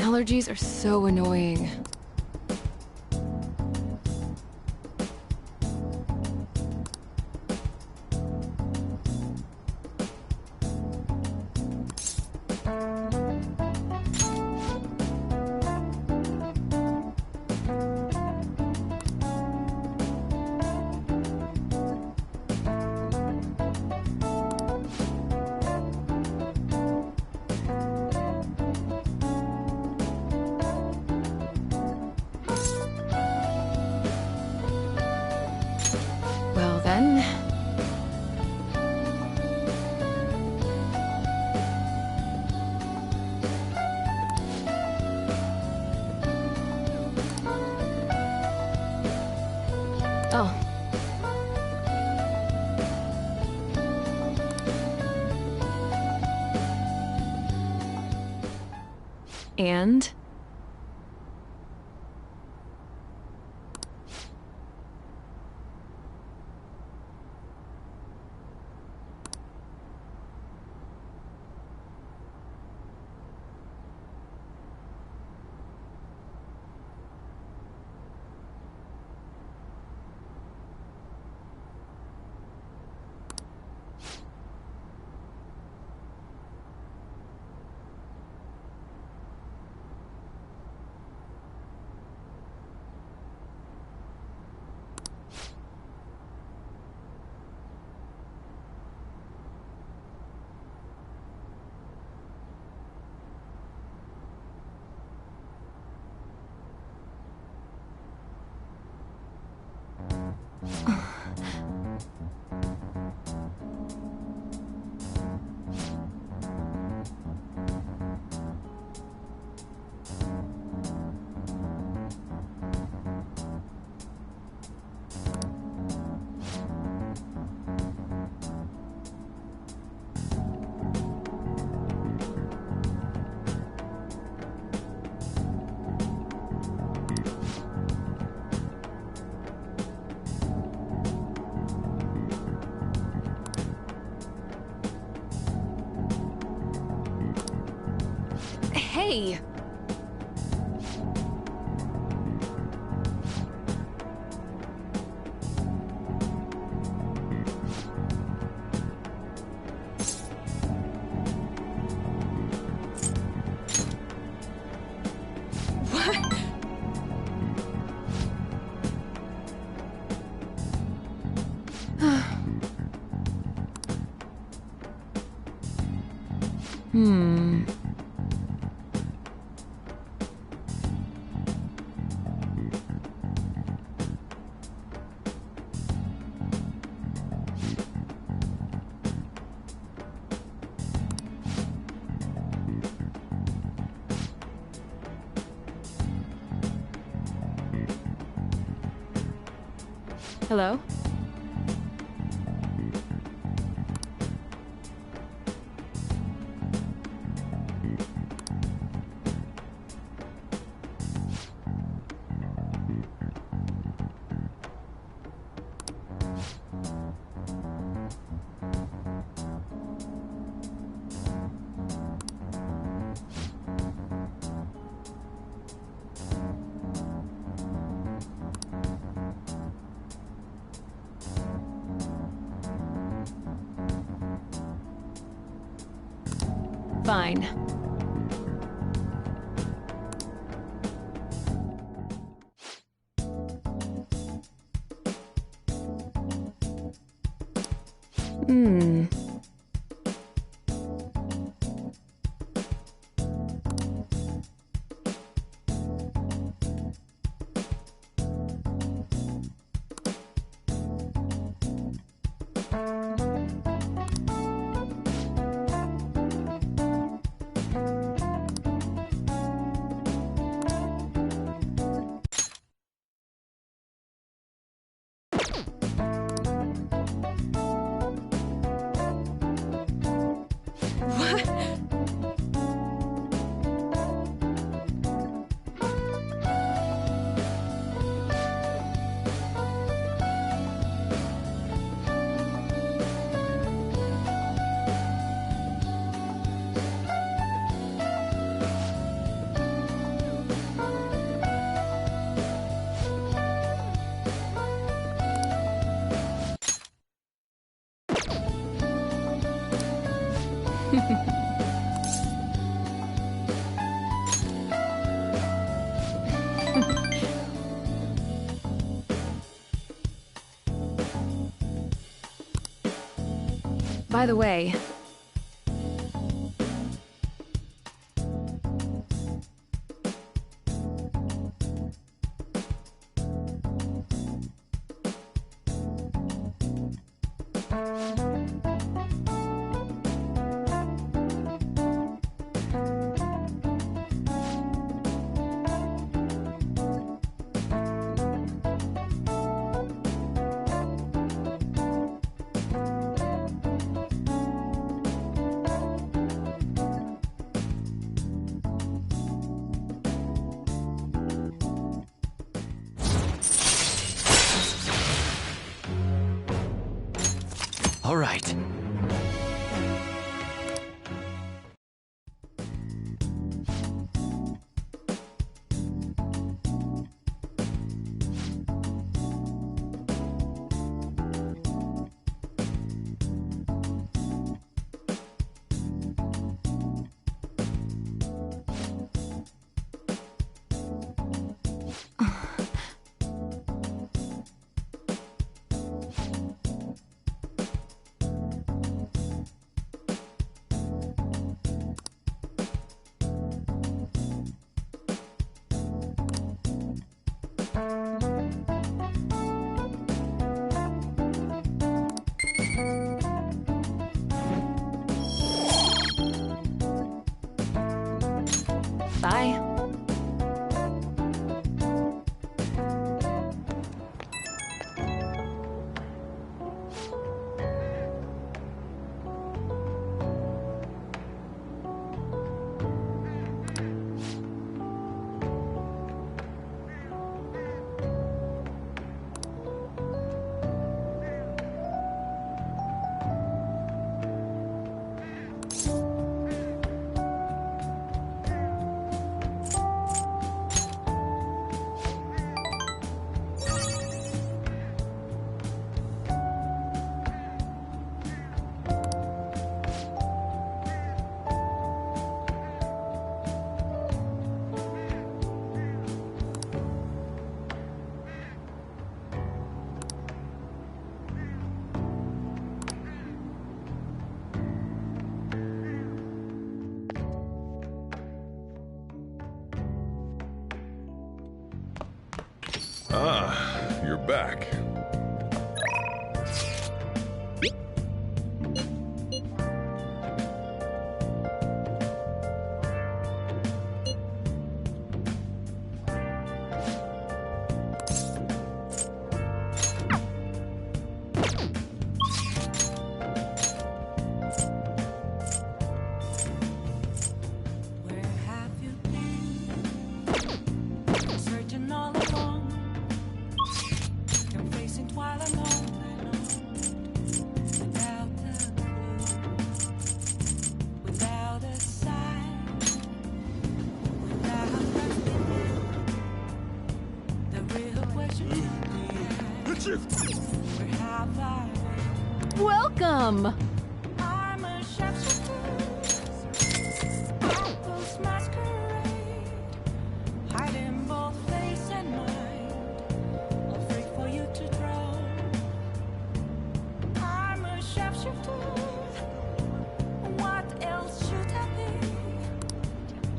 Allergies are so annoying. Well then... Oh. And? Hey! What? Hmm... Hello? Fine. Hmm... By the way, All right. bye. Ah, you're back. Where have you been? Searching all along, confessing while I'm on and on, without a clue, without a sign, without a the real question should be, where have I been? Welcome! I'm a apples masquerade, hiding both face and mind, all free for you to draw. I'm a shapeshifter. What else should I be?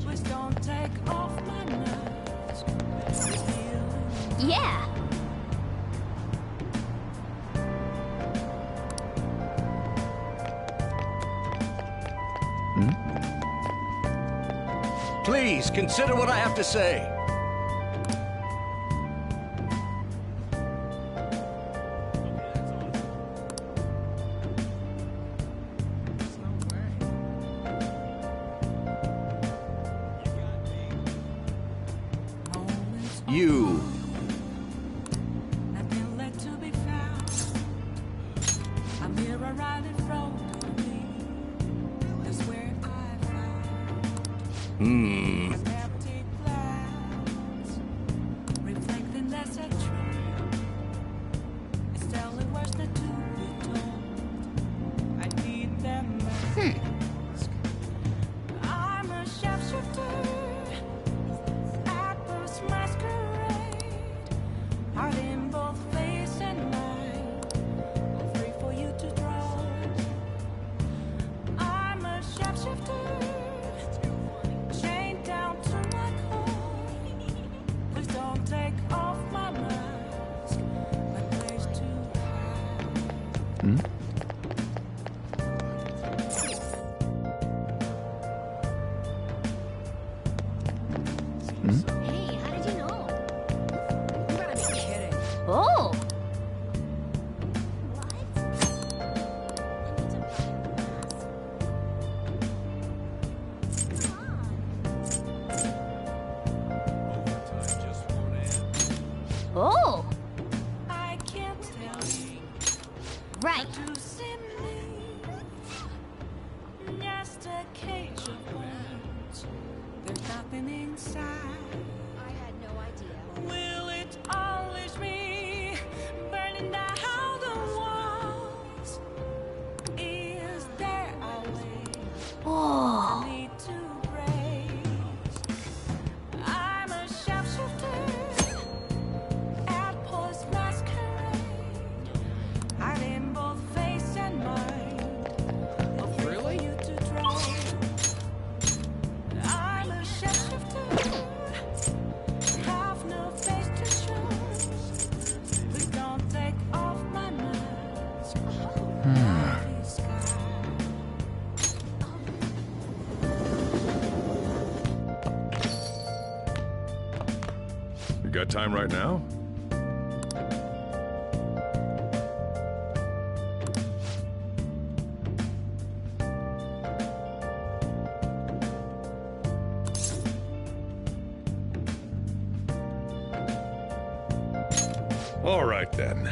Please don't take off my mask. Yeah! Please consider what I have to say. You. Nothing left to be found. A mirror right in front of me. That's where I found an empty glass, reflecting that's a tree. It's telling words that to be told. I need them mask. inside. I had no idea. Will it unleash me, burning down the walls? Is there a way Oh, I need to break? I'm a sharpshooter at Post Masquerade. I'm in both face and mind. Really? You to try. I'm a sharpshooter. Have no face to show. Please don't take off my mask. Lovely sky. You got time right now? All right then.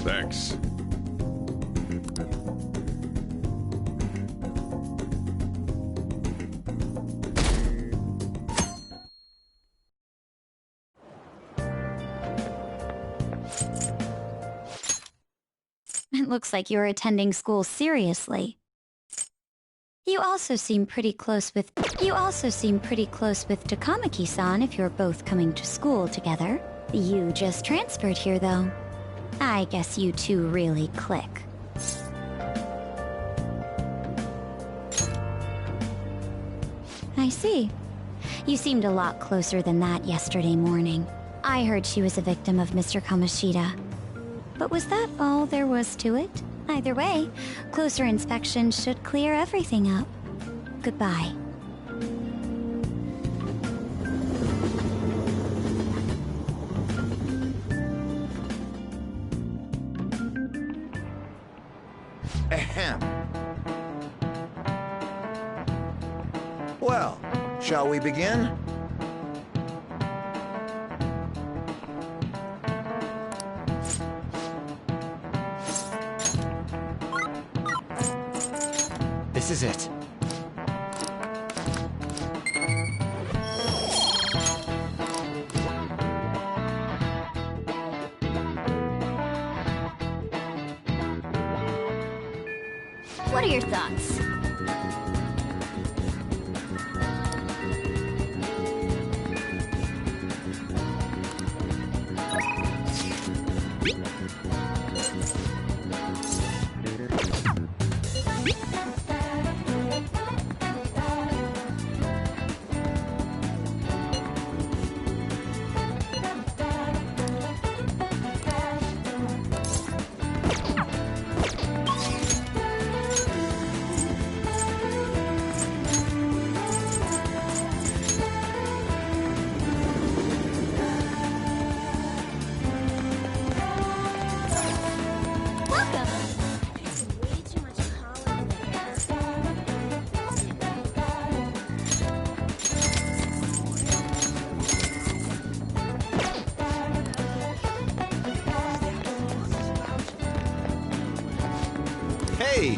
Thanks. it looks like you're attending school seriously. You also seem pretty close with Takamaki-san if you're both coming to school together. You just transferred here though. I guess you two really click. I see. You seemed a lot closer than that yesterday morning. I heard she was a victim of Mr. Kamoshida. But was that all there was to it? Either way, closer inspection should clear everything up. Goodbye. Ahem. Well, shall we begin? This is it. What are your thoughts? Hey!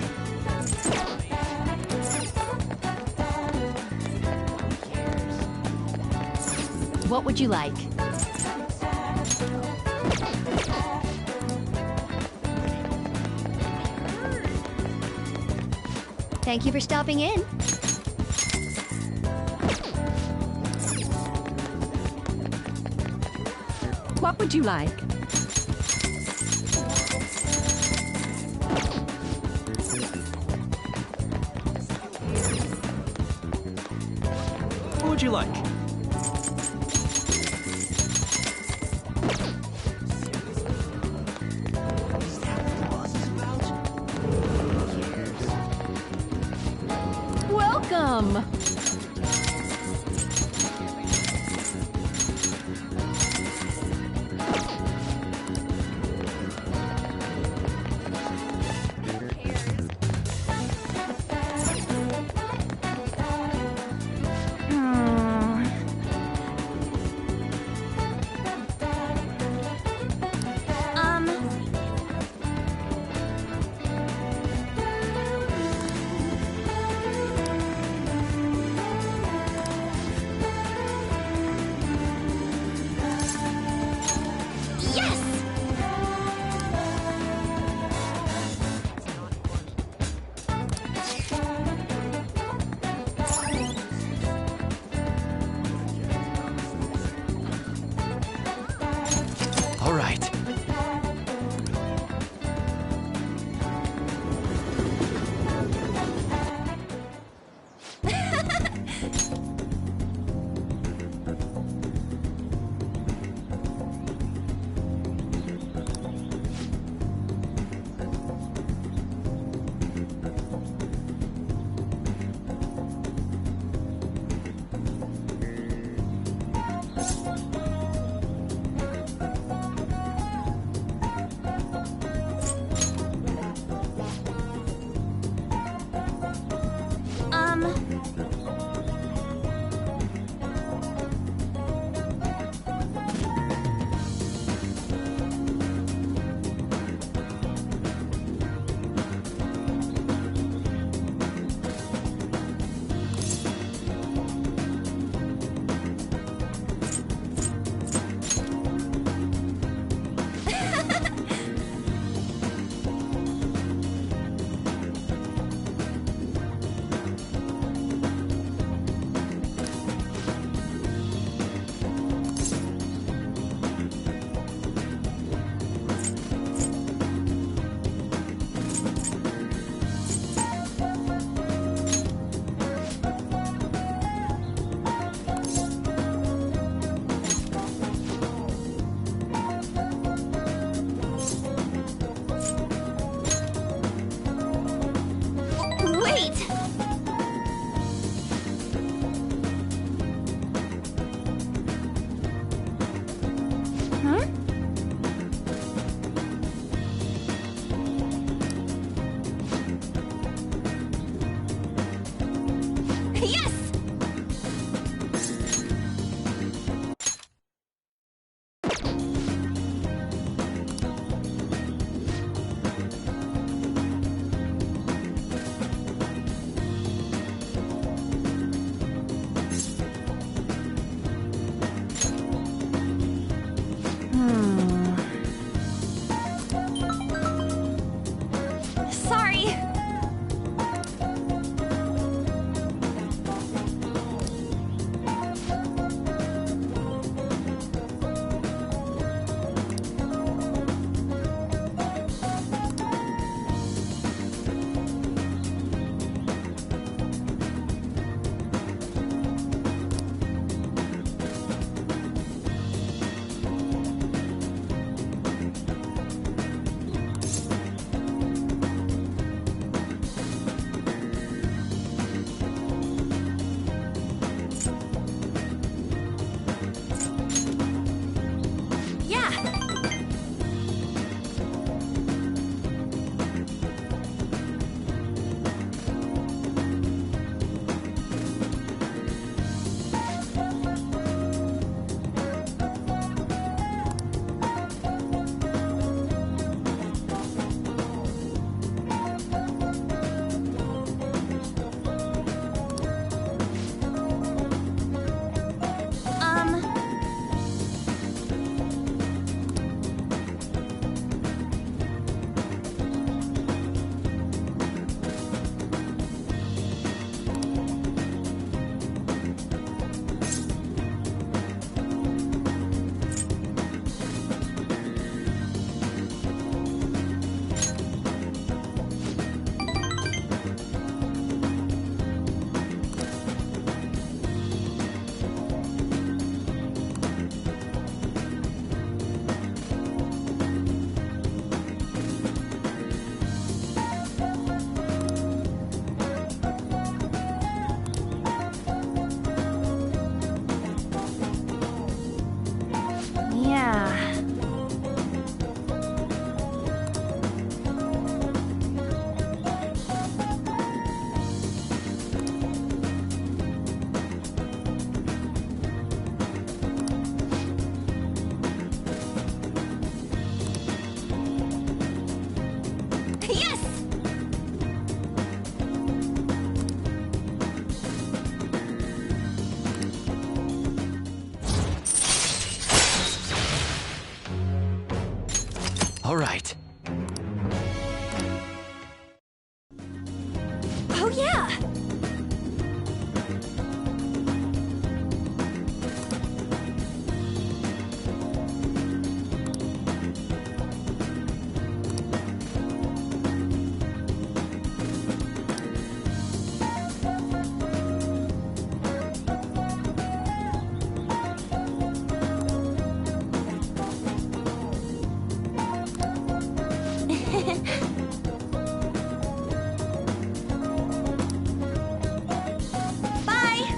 What would you like? Thank you for stopping in. What would you like? What would you like? Welcome! Yes! Sorry. Yeah. Um... Yeah. Yes! All right. Oh yeah! Bye!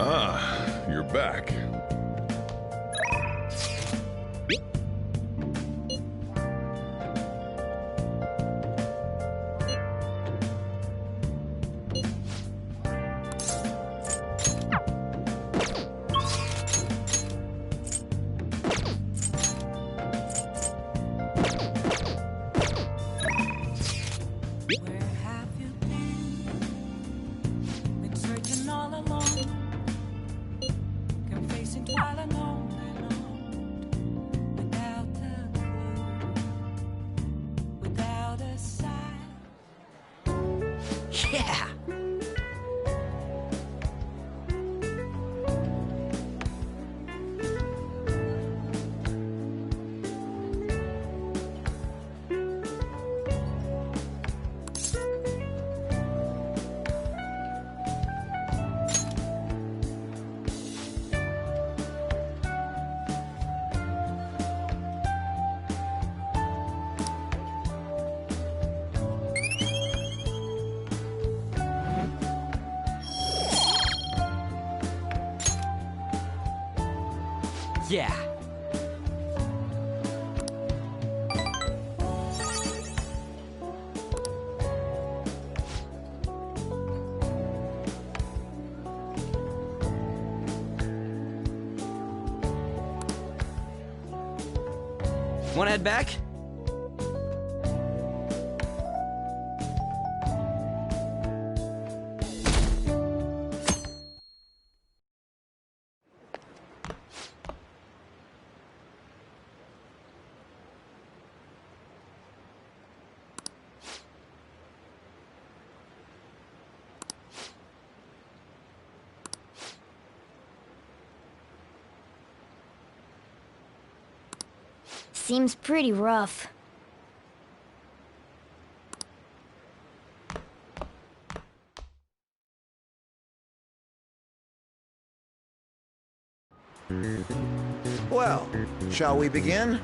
Ah, you're back. Where have you been? Been searching all along, confessing Yeah! Yeah! Wanna head back? Seems pretty rough. Well, shall we begin?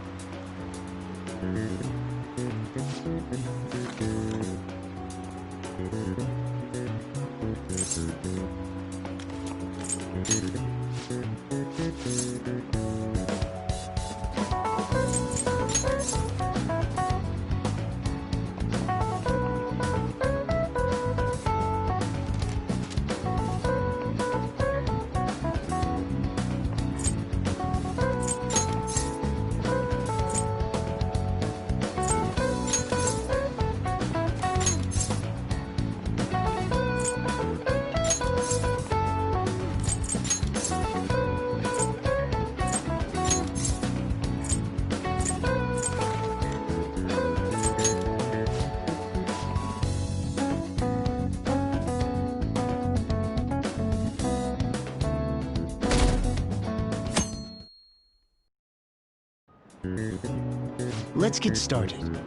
Let's get started.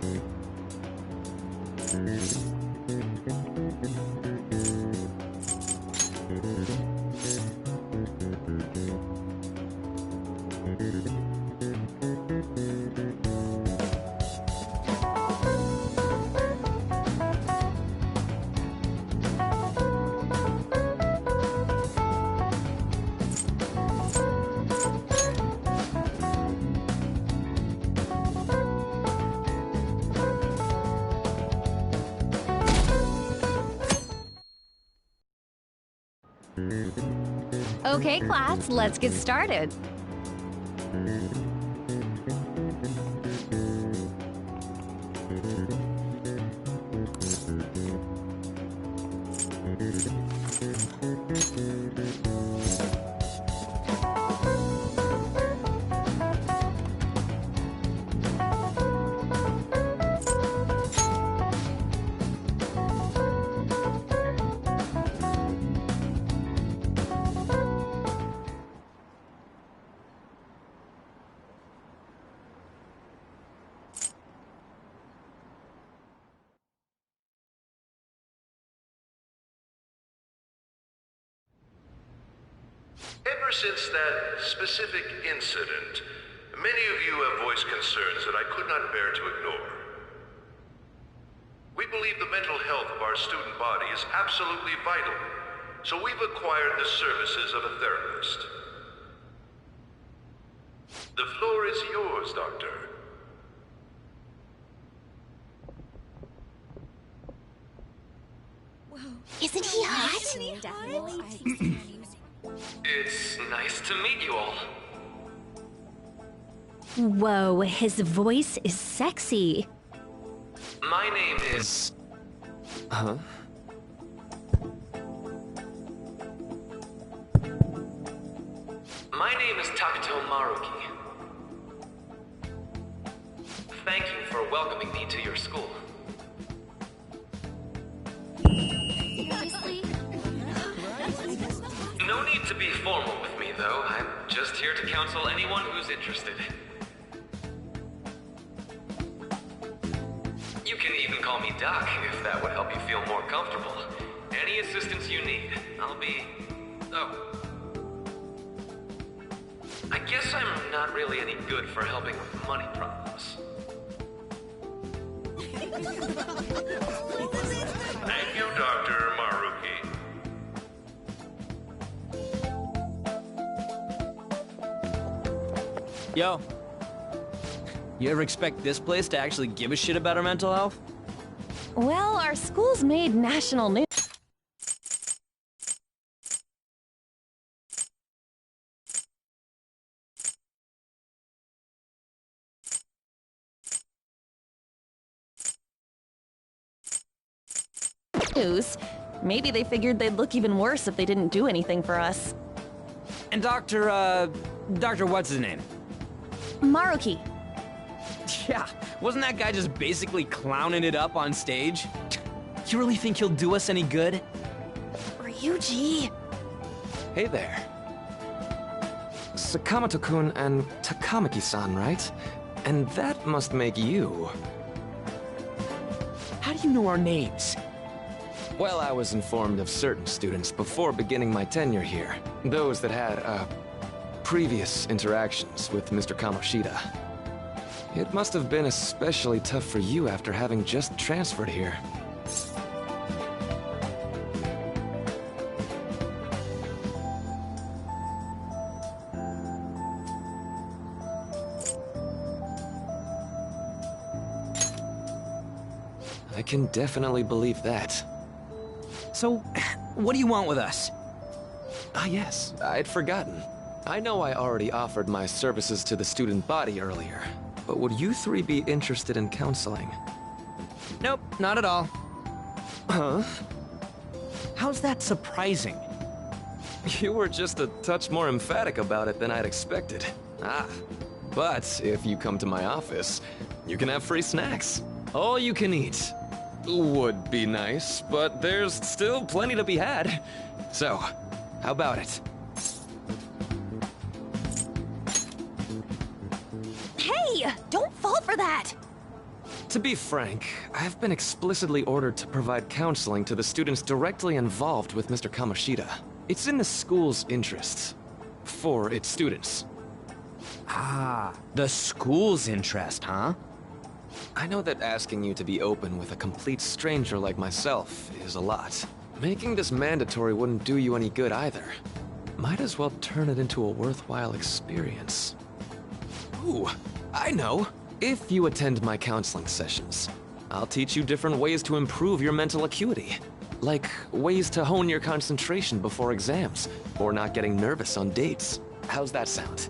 Okay, class, let's get started. Ever since that specific incident, many of you have voiced concerns that I could not bear to ignore. We believe the mental health of our student body is absolutely vital, so we've acquired the services of a therapist. The floor is yours, Doctor. Isn't he hot? It's nice to meet you all. Whoa, his voice is sexy. My name is... Huh? My name is Takuto Maruki. Thank you for welcoming me to your school. be formal with me, though. I'm just here to counsel anyone who's interested. You can even call me Doc, if that would help you feel more comfortable. Any assistance you need, I'll be... Oh. I guess I'm not really any good for helping with money problems. Thank you, Dr. Maruki. Yo. You ever expect this place to actually give a shit about our mental health? Well, our school's made national news. Maybe they figured they'd look even worse if they didn't do anything for us. And Dr. what's his name? Maruki. Yeah, wasn't that guy just basically clowning it up on stage? You really think he'll do us any good? Ryuji. Hey there. Sakamoto-kun and Takamaki-san, right? And that must make you. How do you know our names? Well, I was informed of certain students before beginning my tenure here. Those that had, previous interactions with Mr. Kamoshida. It must have been especially tough for you after having just transferred here. I can definitely believe that. So, what do you want with us? Ah yes, I'd forgotten. I know I already offered my services to the student body earlier, but would you three be interested in counseling? Nope, not at all. Huh? How's that surprising? You were just a touch more emphatic about it than I'd expected. Ah, but if you come to my office, you can have free snacks. All you can eat. Would be nice, but there's still plenty to be had. So, how about it? Hey, don't fall for that! To be frank, I've been explicitly ordered to provide counseling to the students directly involved with Mr. Kamoshida. It's in the school's interests. For its students. Ah, the school's interest, huh? I know that asking you to be open with a complete stranger like myself is a lot. Making this mandatory wouldn't do you any good either. Might as well turn it into a worthwhile experience. Ooh, I know! If you attend my counseling sessions, I'll teach you different ways to improve your mental acuity. Like ways to hone your concentration before exams, or not getting nervous on dates. How's that sound?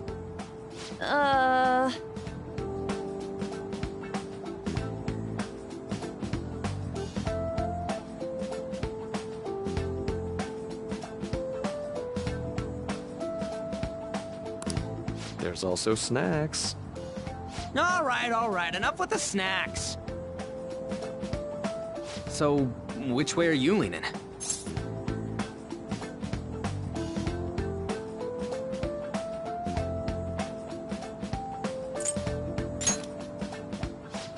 There's also snacks. All right, enough with the snacks. So, which way are you leaning?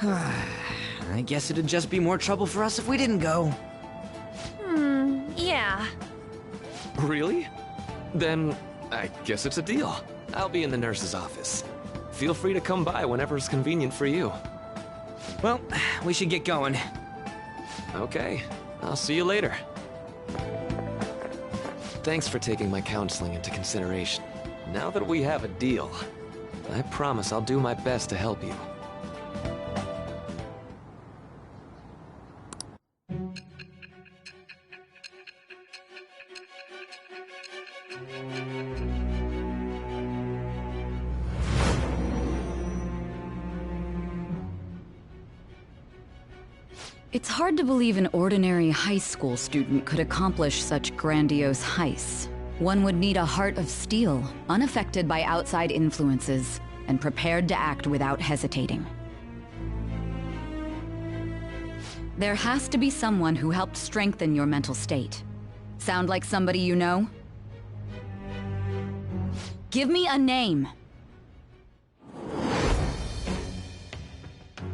I guess it'd just be more trouble for us if we didn't go. Yeah. Really? Then, I guess it's a deal. I'll be in the nurse's office. Feel free to come by whenever it's convenient for you. Well, we should get going. Okay, I'll see you later. Thanks for taking my counseling into consideration. Now that we have a deal, I promise I'll do my best to help you. It's hard to believe an ordinary high school student could accomplish such grandiose heists. One would need a heart of steel, unaffected by outside influences, and prepared to act without hesitating. There has to be someone who helped strengthen your mental state. Sound like somebody you know? Give me a name.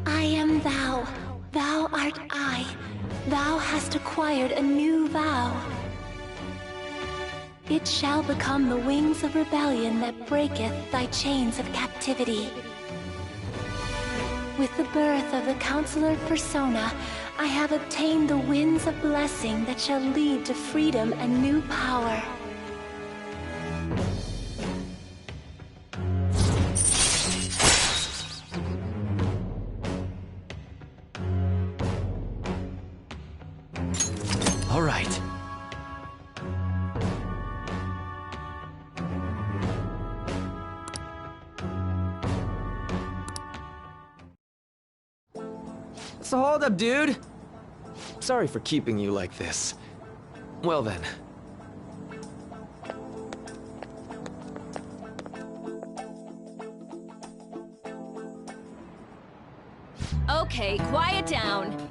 I am thou. Thou art I. Thou hast acquired a new vow. It shall become the wings of rebellion that breaketh thy chains of captivity. With the birth of the Counselor Persona, I have obtained the winds of blessing that shall lead to freedom and new power. All right. So hold up, dude. Sorry for keeping you like this. Well then. Okay, quiet down.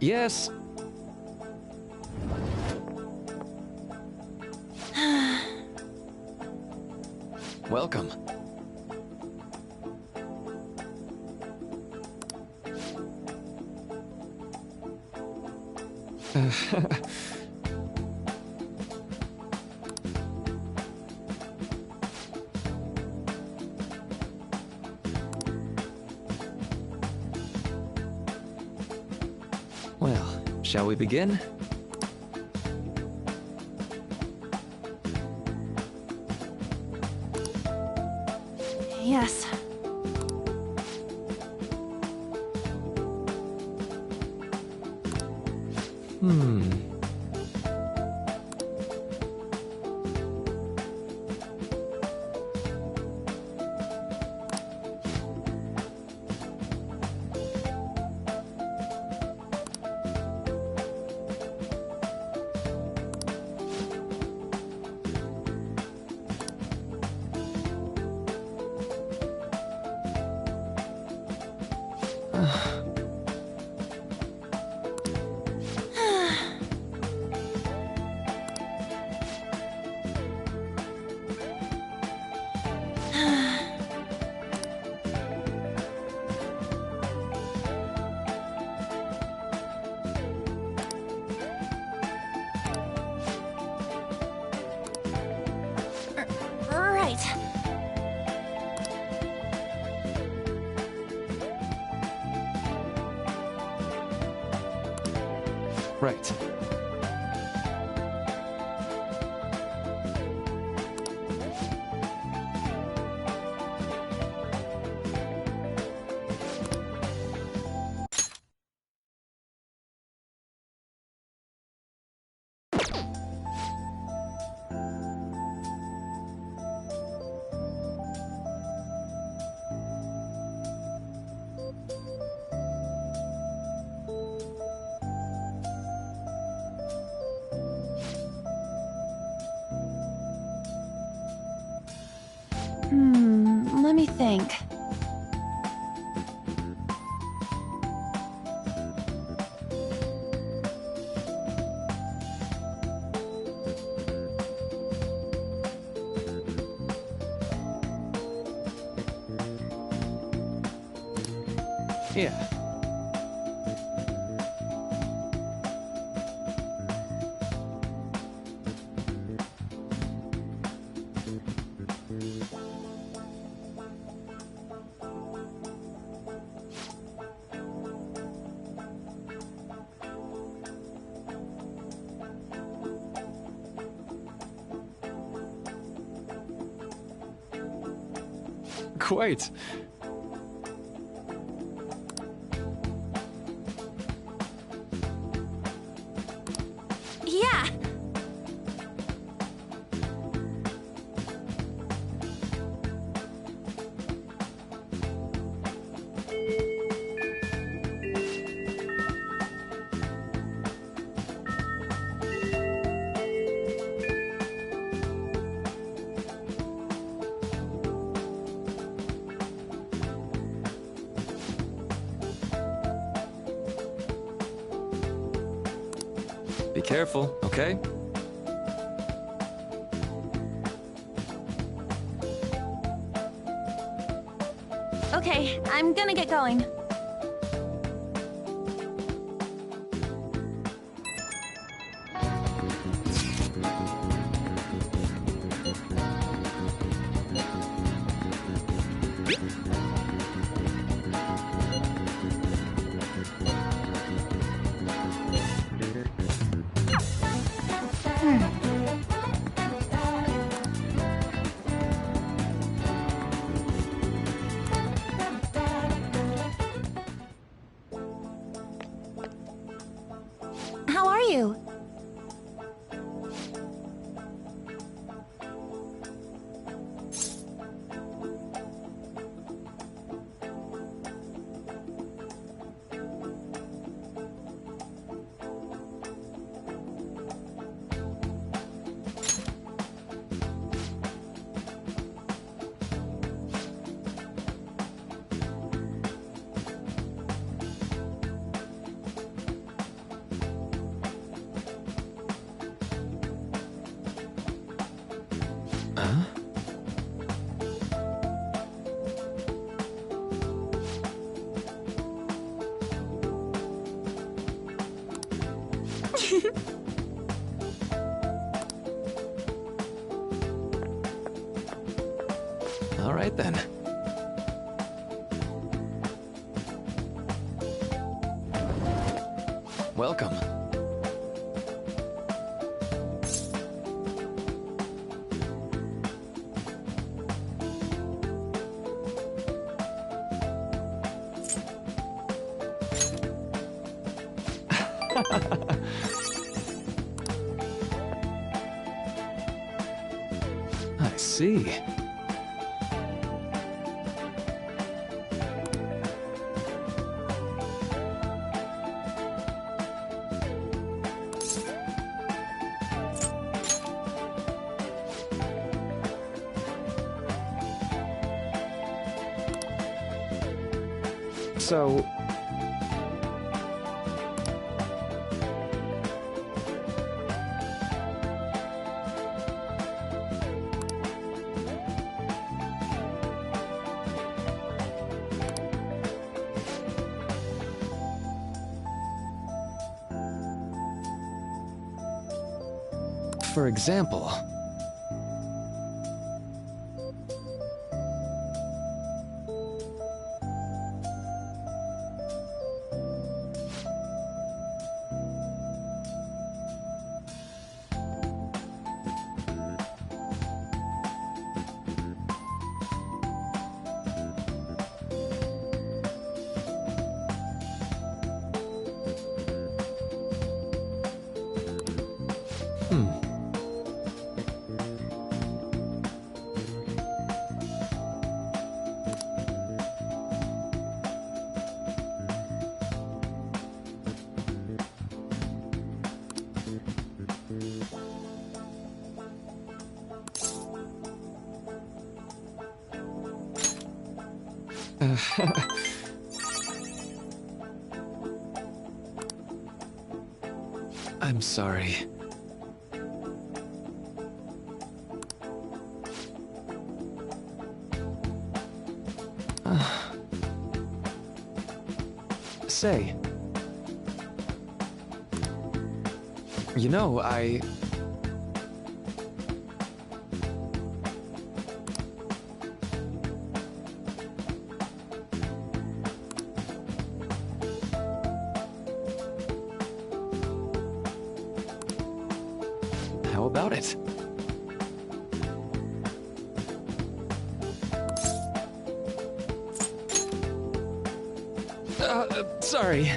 Yes. Welcome. Well, shall we begin? Yes. Right. Right. Let me think. Yeah. Quite. Yeah! Be careful, okay? Okay, I'm gonna get going. How are you? Huh? All right then. Welcome. I see. So... For example... I'm sorry. Say. You know, How about it? Sorry.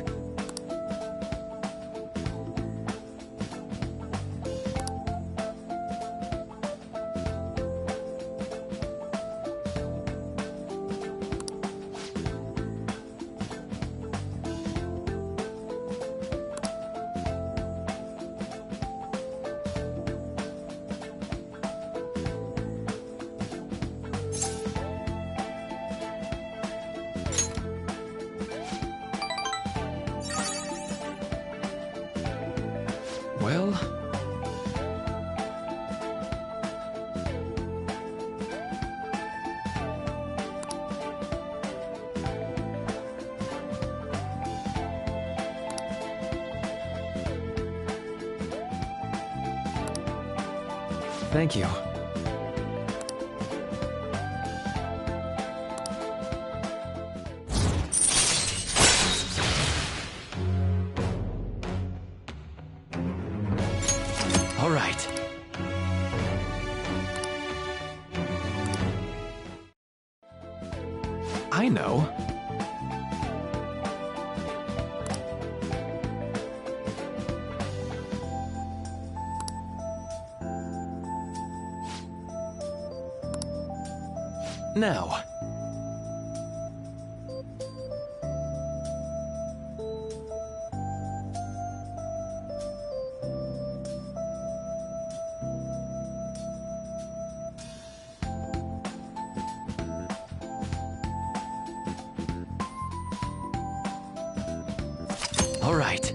Well... Thank you. All right. I know. Now. All right.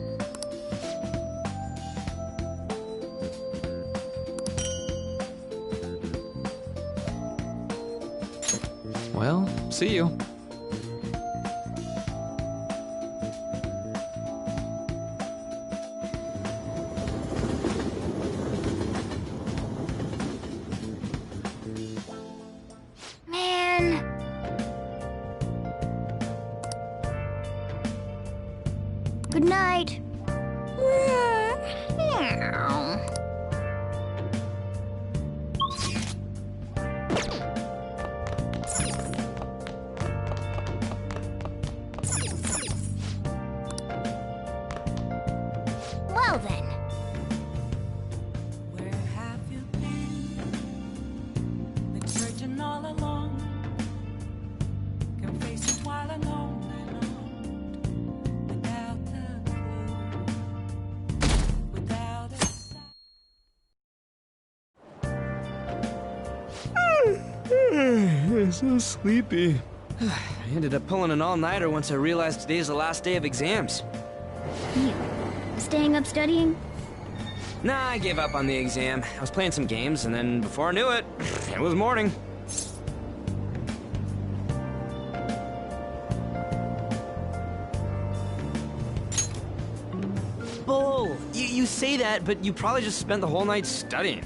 Well, see you. Man. Good night. Well then. Where have you been? Been searching all along. Can face it while alone without a clue, without a I'm so sleepy. I ended up pulling an all-nighter once I realized today's the last day of exams. You staying up studying? Nah, I gave up on the exam. I was playing some games, and then before I knew it, it was morning. Bull! You say that, but you probably just spent the whole night studying.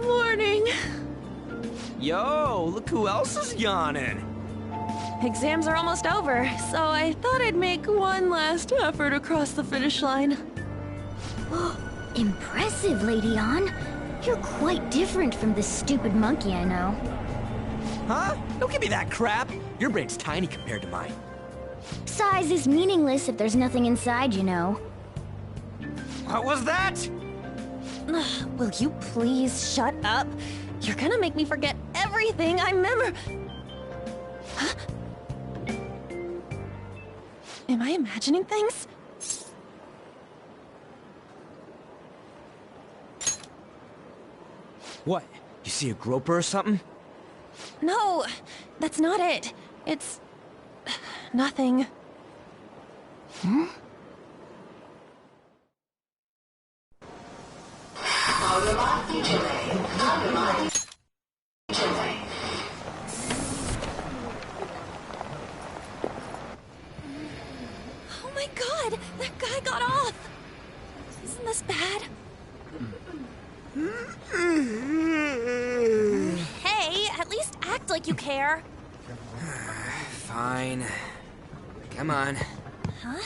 Morning. Yo, look who else is yawning. Exams are almost over, so I thought I'd make one last effort across the finish line. Impressive, Lady Ann. You're quite different from this stupid monkey I know. Huh? Don't give me that crap. Your brain's tiny compared to mine. Size is meaningless if there's nothing inside, you know. What was that? Will you please shut up? You're gonna make me forget everything I remember. Huh? Am I imagining things? What? You see a groper or something? No, that's not it. It's... nothing. Hmm? Oh my god! That guy got off! Isn't this bad? Hey, at least act like you care. Fine. Come on. Huh?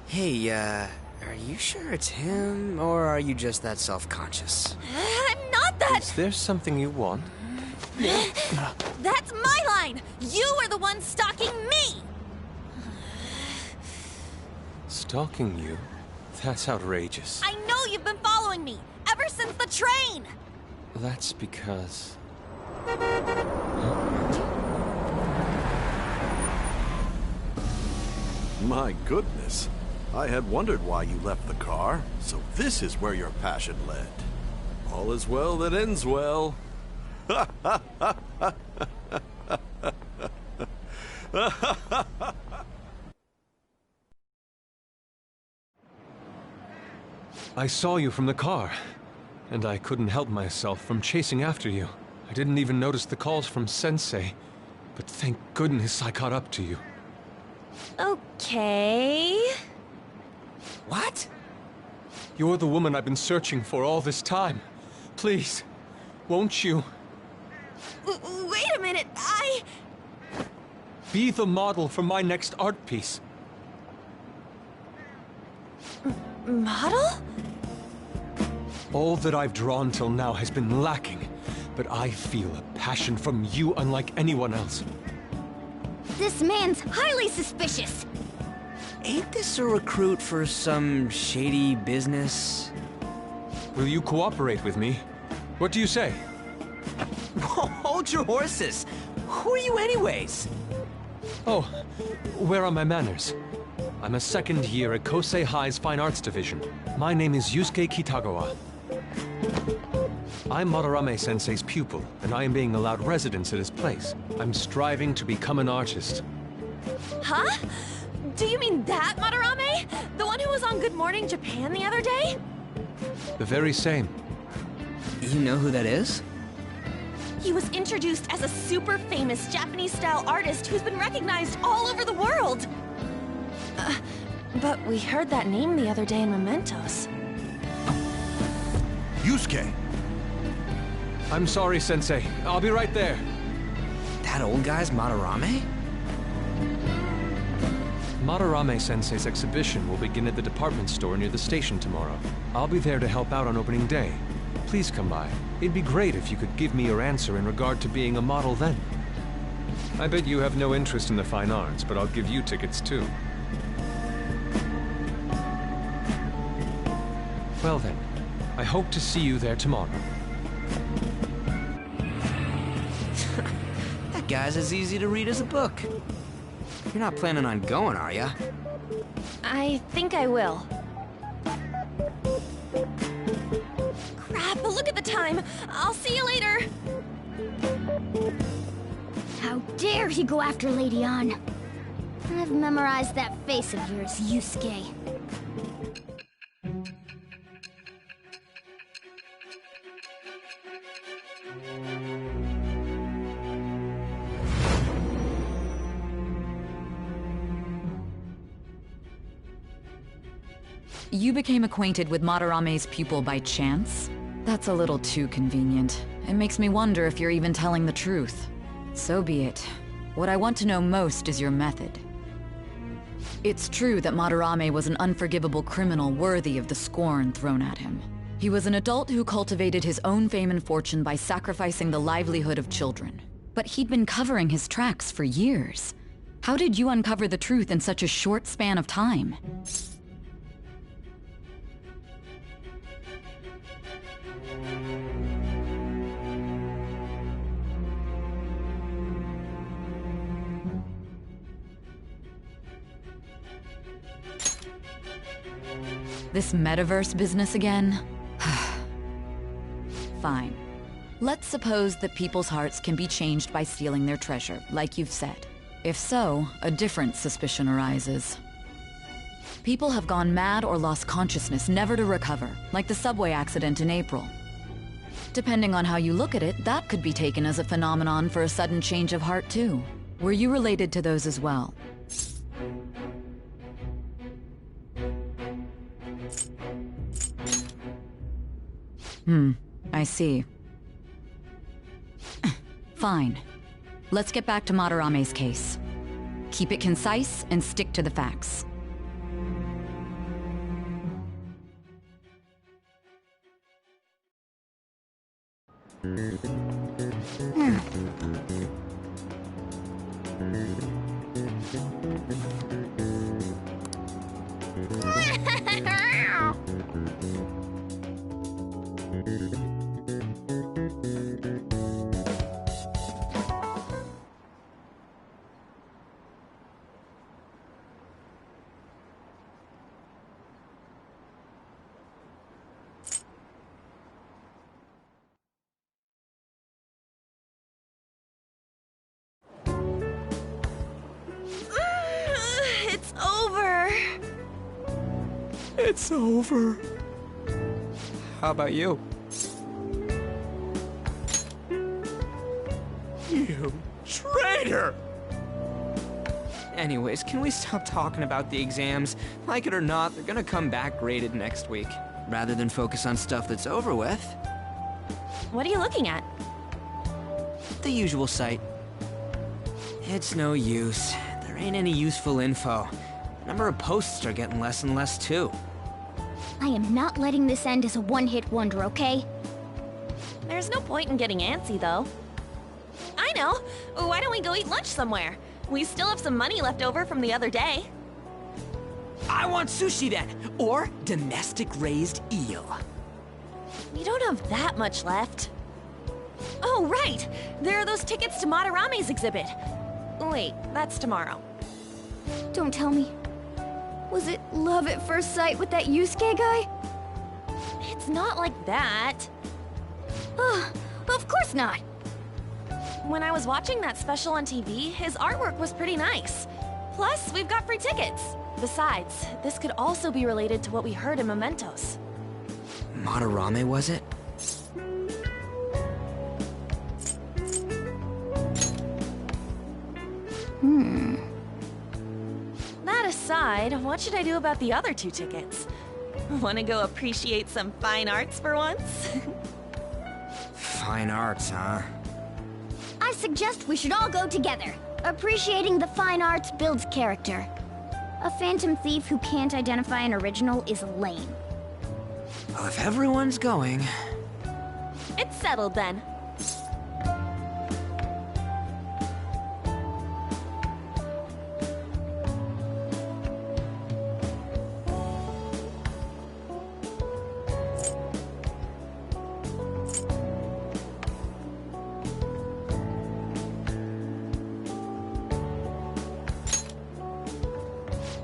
Hey, are you sure it's him, or are you just that self-conscious? I'm not that... Is there something you want? That's my line! You are the one stalking me! Stalking you? That's outrageous. I know you've been following me, ever since the train! That's because... My goodness. I had wondered why you left the car, so this is where your passion led. All is well that ends well. I saw you from the car, and I couldn't help myself from chasing after you. I didn't even notice the calls from Sensei, but thank goodness I caught up to you. Okay... What? You're the woman I've been searching for all this time. Please, won't you? Wait a minute, Be the model for my next art piece. Model? All that I've drawn till now has been lacking, but I feel a passion from you unlike anyone else. This man's highly suspicious. Ain't this a recruit for some shady business? Will you cooperate with me? What do you say? Hold your horses! Who are you anyways? Oh, where are my manners? I'm a second year at Kosei High's Fine Arts Division. My name is Yusuke Kitagawa. I'm Madarame-sensei's pupil, and I am being allowed residence at his place. I'm striving to become an artist. Huh? Do you mean that Madarame? The one who was on Good Morning Japan the other day? The very same. You know who that is? He was introduced as a super famous Japanese-style artist who's been recognized all over the world. But we heard that name the other day in Mementos. Yusuke! I'm sorry, Sensei. I'll be right there. That old guy's Madarame? Madarame-sensei's exhibition will begin at the department store near the station tomorrow. I'll be there to help out on opening day. Please come by. It'd be great if you could give me your answer in regard to being a model then. I bet you have no interest in the fine arts, but I'll give you tickets too. Well then, I hope to see you there tomorrow. That guy's as easy to read as a book. You're not planning on going, are ya? I think I will. Crap, look at the time. I'll see you later. How dare he go after Lady Ann? I've memorized that face of yours, Yusuke. You became acquainted with Madarame's pupil by chance? That's a little too convenient. It makes me wonder if you're even telling the truth. So be it. What I want to know most is your method. It's true that Madarame was an unforgivable criminal worthy of the scorn thrown at him. He was an adult who cultivated his own fame and fortune by sacrificing the livelihood of children. But he'd been covering his tracks for years. How did you uncover the truth in such a short span of time? This metaverse business again? Fine. Let's suppose that people's hearts can be changed by stealing their treasure, like you've said. If so, a different suspicion arises. People have gone mad or lost consciousness, never to recover, like the subway accident in April. Depending on how you look at it, that could be taken as a phenomenon for a sudden change of heart too. Were you related to those as well? I see. Fine. Let's get back to Madarame's case. Keep it concise and stick to the facts. It's over. It's over. How about you? You traitor! Anyways, can we stop talking about the exams? Like it or not, they're gonna come back graded next week. Rather than focus on stuff that's over with. What are you looking at? The usual site. It's no use. There ain't any useful info. Number of posts are getting less and less too. I am not letting this end as a one-hit wonder, okay? There's no point in getting antsy, though. I know! Why don't we go eat lunch somewhere? We still have some money left over from the other day. I want sushi then! Or domestic-raised eel. We don't have that much left. Oh, right! There are those tickets to Madarame's exhibit. Wait, that's tomorrow. Don't tell me. Was it love at first sight with that Yusuke guy? It's not like that. Of course not. When I was watching that special on TV, his artwork was pretty nice. Plus, we've got free tickets. Besides, this could also be related to what we heard in Mementos. Madarame, was it? That aside, what should I do about the other 2 tickets? Want to go appreciate some fine arts for once? Fine arts, huh? I suggest we should all go together. Appreciating the fine arts builds character. A phantom thief who can't identify an original is lame. Well, if everyone's going... It's settled then.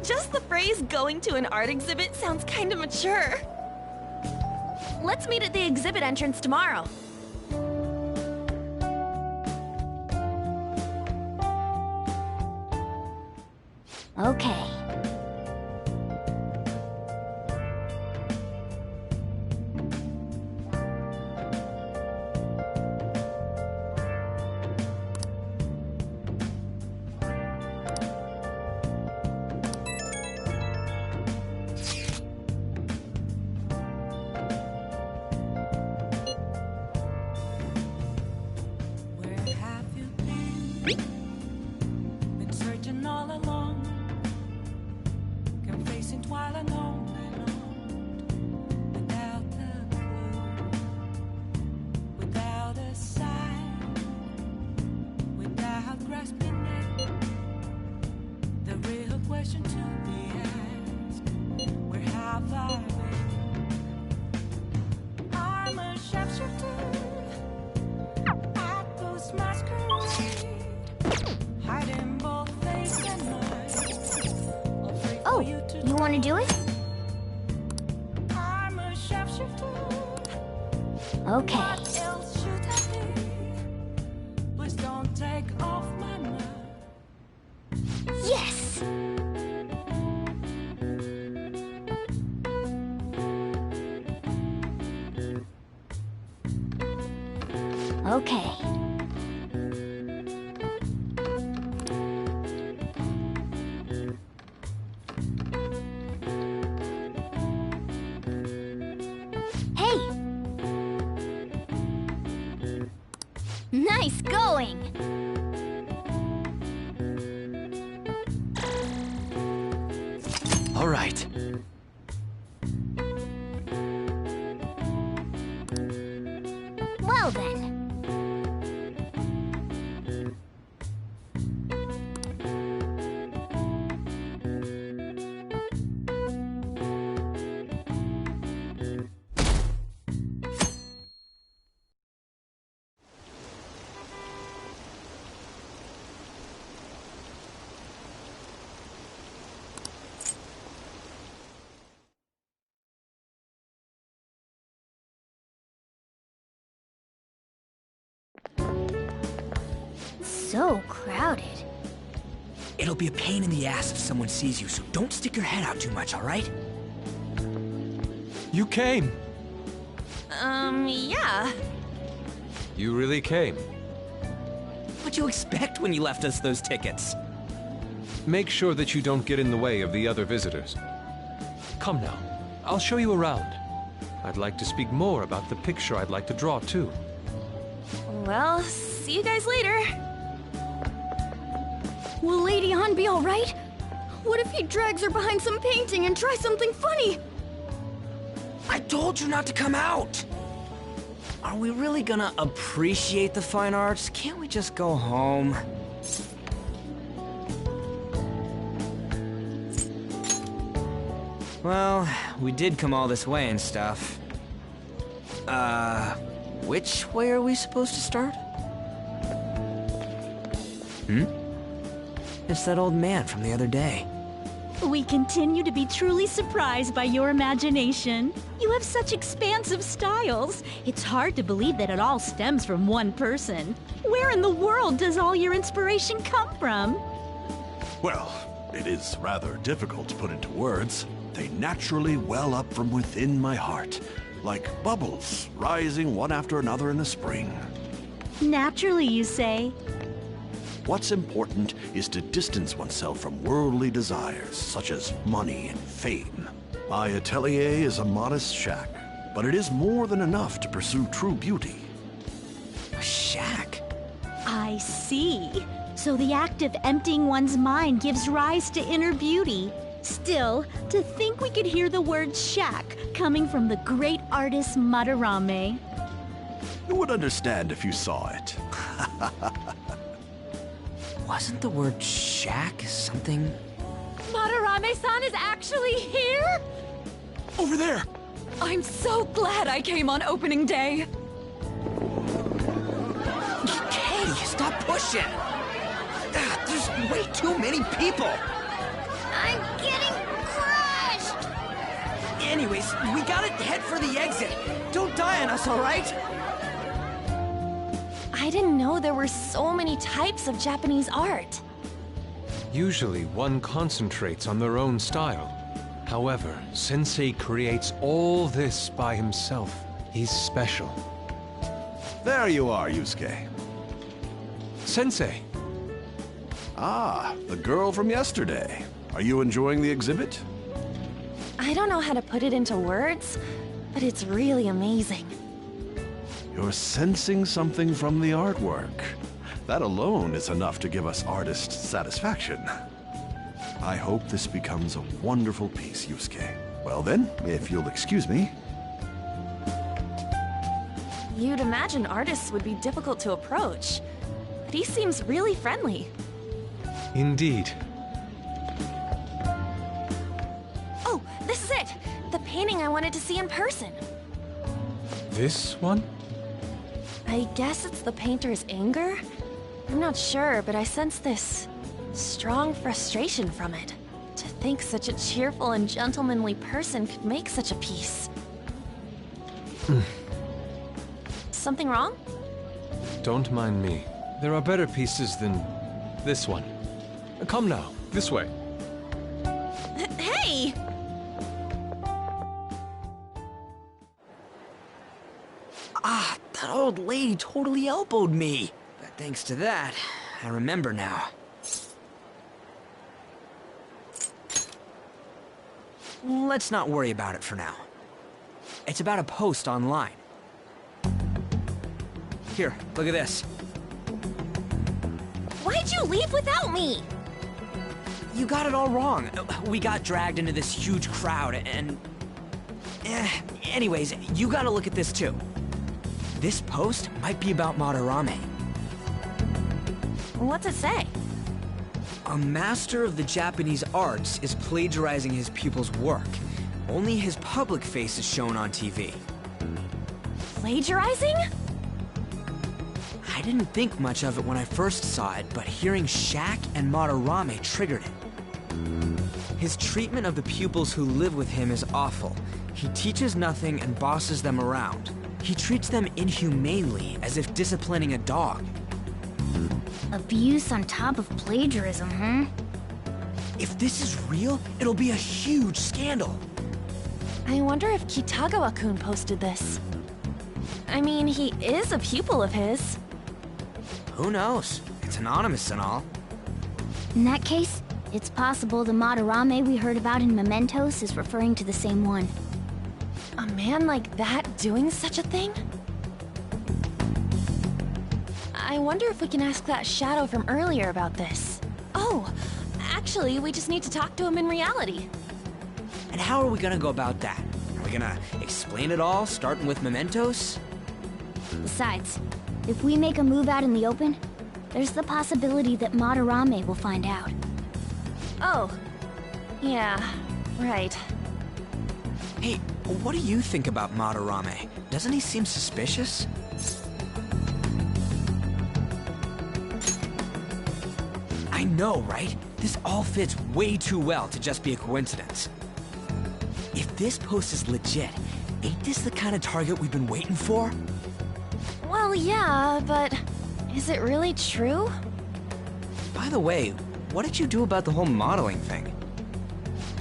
Just the phrase going to an art exhibit sounds kind of mature. Let's meet at the exhibit entrance tomorrow. Okay. Been searching all along, complacent while alone, without a clue. You want to do it? I'm a shapeshifter. Okay. What else should I be? Please don't take off my mind. Yes! Okay. Hey! Nice going! All right. Well then. So crowded. It'll be a pain in the ass if someone sees you, so don't stick your head out too much, all right? You came. Yeah. You really came. What'd you expect when you left us those tickets? Make sure that you don't get in the way of the other visitors. Come now, I'll show you around. I'd like to speak more about the picture I'd like to draw, too. Well, see you guys later. Will Lady Han be alright? What if he drags her behind some painting and tries something funny? I told you not to come out! Are we really gonna appreciate the fine arts? Can't we just go home? Well, we did come all this way and stuff. Which way are we supposed to start? It's that old man from the other day. We continue to be truly surprised by your imagination. You have such expansive styles. It's hard to believe that it all stems from one person. Where in the world does all your inspiration come from? Well, it is rather difficult to put into words. They naturally well up from within my heart, like bubbles rising one after another in the spring. Naturally, you say? What's important is to distance oneself from worldly desires, such as money and fame. My atelier is a modest shack, but it is more than enough to pursue true beauty. A shack? I see. So the act of emptying one's mind gives rise to inner beauty. Still, to think we could hear the word shack coming from the great artist Madarame. You would understand if you saw it. Wasn't the word shack something? Madarame-san is actually here? Over there! I'm so glad I came on opening day. Hey, stop pushing! There's way too many people! I'm getting crushed! Anyways, we gotta head for the exit. Don't die on us, all right? I didn't know there were so many types of Japanese art. Usually one concentrates on their own style. However, Sensei creates all this by himself. He's special. There you are, Yusuke. Sensei! Ah, the girl from yesterday. Are you enjoying the exhibit? I don't know how to put it into words, but it's really amazing. You're sensing something from the artwork. That alone is enough to give us artists satisfaction. I hope this becomes a wonderful piece, Yusuke. Well then, if you'll excuse me. You'd imagine artists would be difficult to approach, but he seems really friendly. Indeed. Oh, this is it! The painting I wanted to see in person. This one? I guess it's the painter's anger? I'm not sure, but I sense this strong frustration from it. To think such a cheerful and gentlemanly person could make such a piece. Something wrong? Don't mind me. There are better pieces than this one. Come now, this way. Hey! Ah, that old lady totally elbowed me. But thanks to that, I remember now. Let's not worry about it for now. It's about a post online. Here, look at this. Why'd you leave without me? You got it all wrong. We got dragged into this huge crowd and... anyways, you gotta look at this too. This post might be about Madarame. What's it say? A master of the Japanese arts is plagiarizing his pupil's work. Only his public face is shown on TV. Plagiarizing? I didn't think much of it when I first saw it, but hearing Shaq and Madarame triggered it. His treatment of the pupils who live with him is awful. He teaches nothing and bosses them around. He treats them inhumanely, as if disciplining a dog. Abuse on top of plagiarism, huh? If this is real, it'll be a huge scandal. I wonder if Kitagawa-kun posted this. I mean, he is a pupil of his. Who knows? It's anonymous and all. In that case, it's possible the Madarame we heard about in Mementos is referring to the same one. A man like that doing such a thing? I wonder if we can ask that shadow from earlier about this. Oh, actually, we just need to talk to him in reality. And how are we gonna go about that? Are we gonna explain it all, starting with Mementos? Besides, if we make a move out in the open, there's the possibility that Madarame will find out. Oh. Yeah, right. Hey, what do you think about Madarame? Doesn't he seem suspicious? I know, right? This all fits way too well to just be a coincidence. If this post is legit, ain't this the kind of target we've been waiting for? Well, yeah, but is it really true? By the way, what did you do about the whole modeling thing?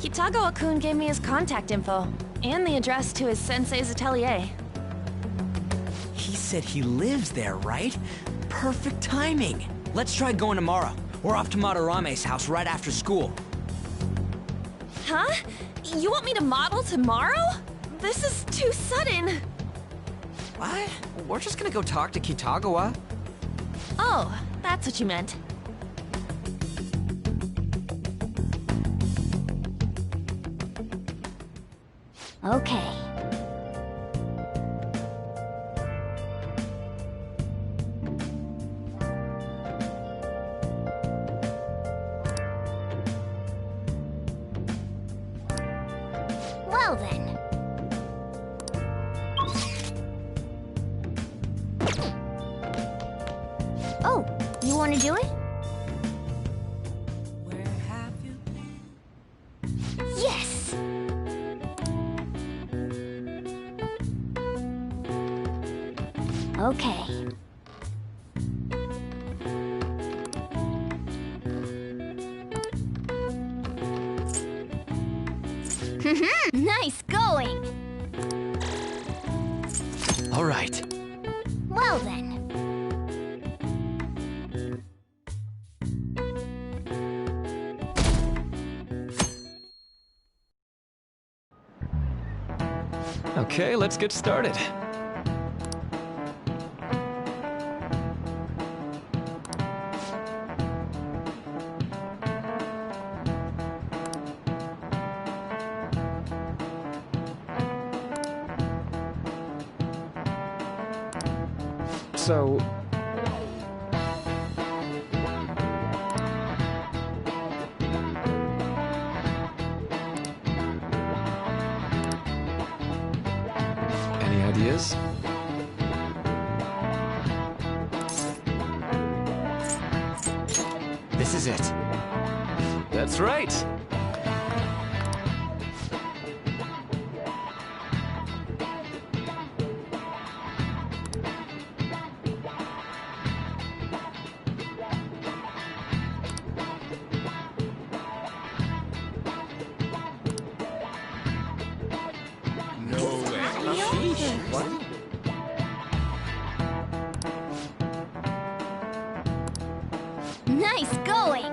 Kitagawa-kun gave me his contact info, and the address to his sensei's atelier. He said he lives there, right? Perfect timing. Let's try going tomorrow. We're off to Madarame's house right after school. Huh? You want me to model tomorrow? This is too sudden. What? We're just gonna go talk to Kitagawa. Oh, that's what you meant. Okay. Well then. Oh, you want to do it? Yes! Okay. Nice going! All right. Well then. Okay, let's get started. So... Any ideas? This is it. That's right. Nice going!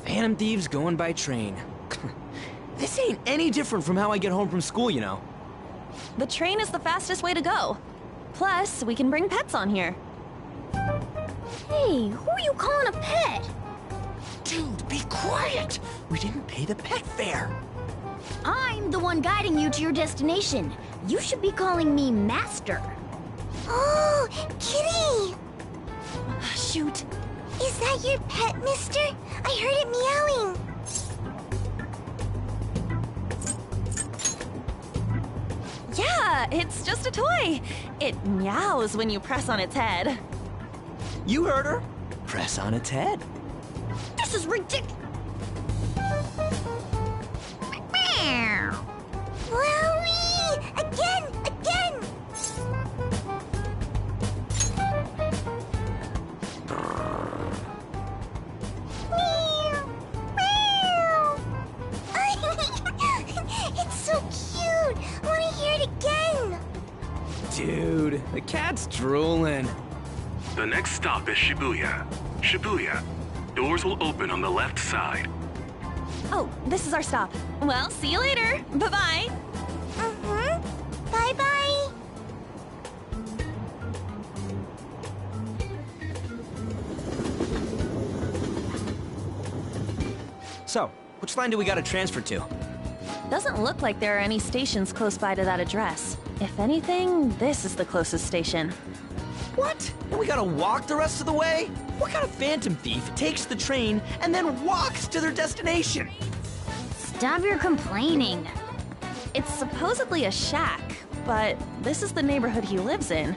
Phantom Thieves going by train. This ain't any different from how I get home from school, you know. The train is the fastest way to go. Plus, we can bring pets on here. Hey, who are you calling a pet? Dude, be quiet! We didn't pay the pet fare. I'm the one guiding you to your destination. You should be calling me Master. Oh, Kitty! Shoot. Is that your pet, mister? I heard it meowing. Yeah, it's just a toy. It meows when you press on its head. You heard her. Press on its head. This is ridiculous. Wowie! Again! Meow! Meow! It's so cute! I want to hear it again! Dude, the cat's drooling. The next stop is Shibuya. Shibuya. Doors will open on the left side. Oh, this is our stop. Well, see you later. Bye-bye. Bye-bye. So, which line do we gotta transfer to? Doesn't look like there are any stations close by to that address. If anything, this is the closest station. What? And we gotta walk the rest of the way? What kind of phantom thief takes the train and then walks to their destination? Stop your complaining. It's supposedly a shack, but this is the neighborhood he lives in.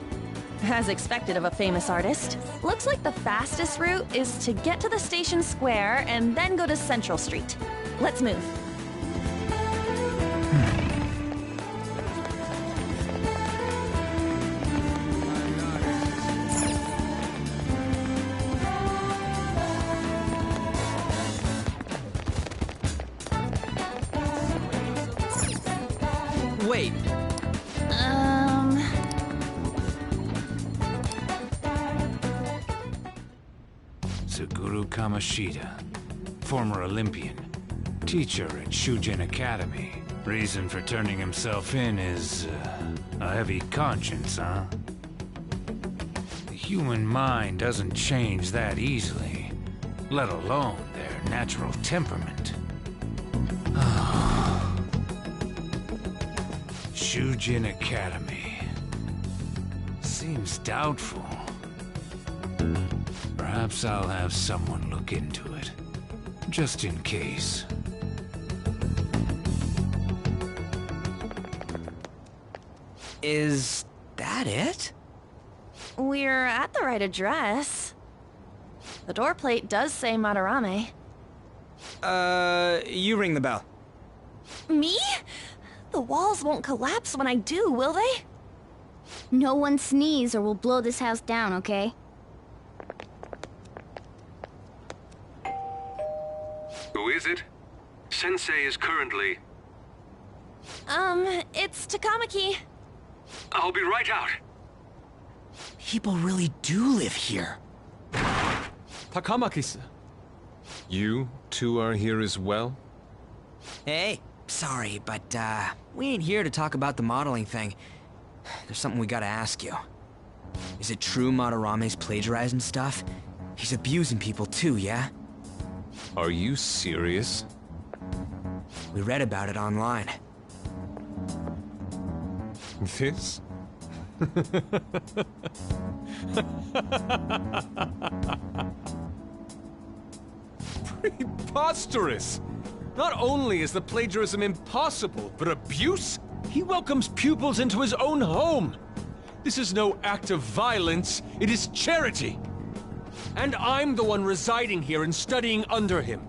As expected of a famous artist. Looks like the fastest route is to get to the station square and then go to Central Street. Let's move. Wait. Suguru Kamoshida, former Olympian, teacher at Shujin Academy. Reason for turning himself in is a heavy conscience, huh? The human mind doesn't change that easily, let alone their natural temperament. Shujin Academy. Seems doubtful. Perhaps I'll have someone look into it, just in case. Is that it? We're at the right address. The door plate does say Madarame. You ring the bell. Me? The walls won't collapse when I do, will they? No one sneeze or we'll blow this house down, okay? Who is it? Sensei is currently... It's Takamaki. I'll be right out. People really do live here. Takamaki-san. You two are here as well? Hey, sorry, but, we ain't here to talk about the modeling thing. There's something we gotta ask you. Is it true Madarame's plagiarizing stuff? He's abusing people too, yeah? Are you serious? We read about it online. This? Preposterous! Not only is the plagiarism impossible, but abuse? He welcomes pupils into his own home! This is no act of violence, it is charity! And I'm the one residing here and studying under him.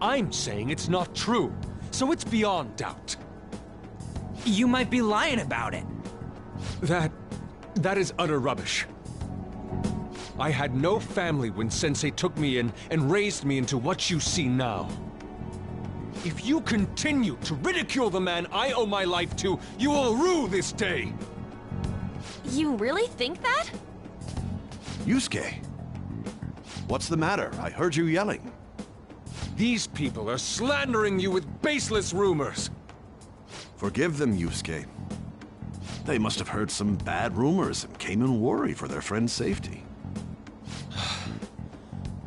I'm saying it's not true, so it's beyond doubt. You might be lying about it. That is utter rubbish. I had no family when Sensei took me in and raised me into what you see now. If you continue to ridicule the man I owe my life to, you will rue this day! You really think that? Yusuke, what's the matter? I heard you yelling. These people are slandering you with baseless rumors. Forgive them, Yusuke. They must have heard some bad rumors and came in worry for their friend's safety.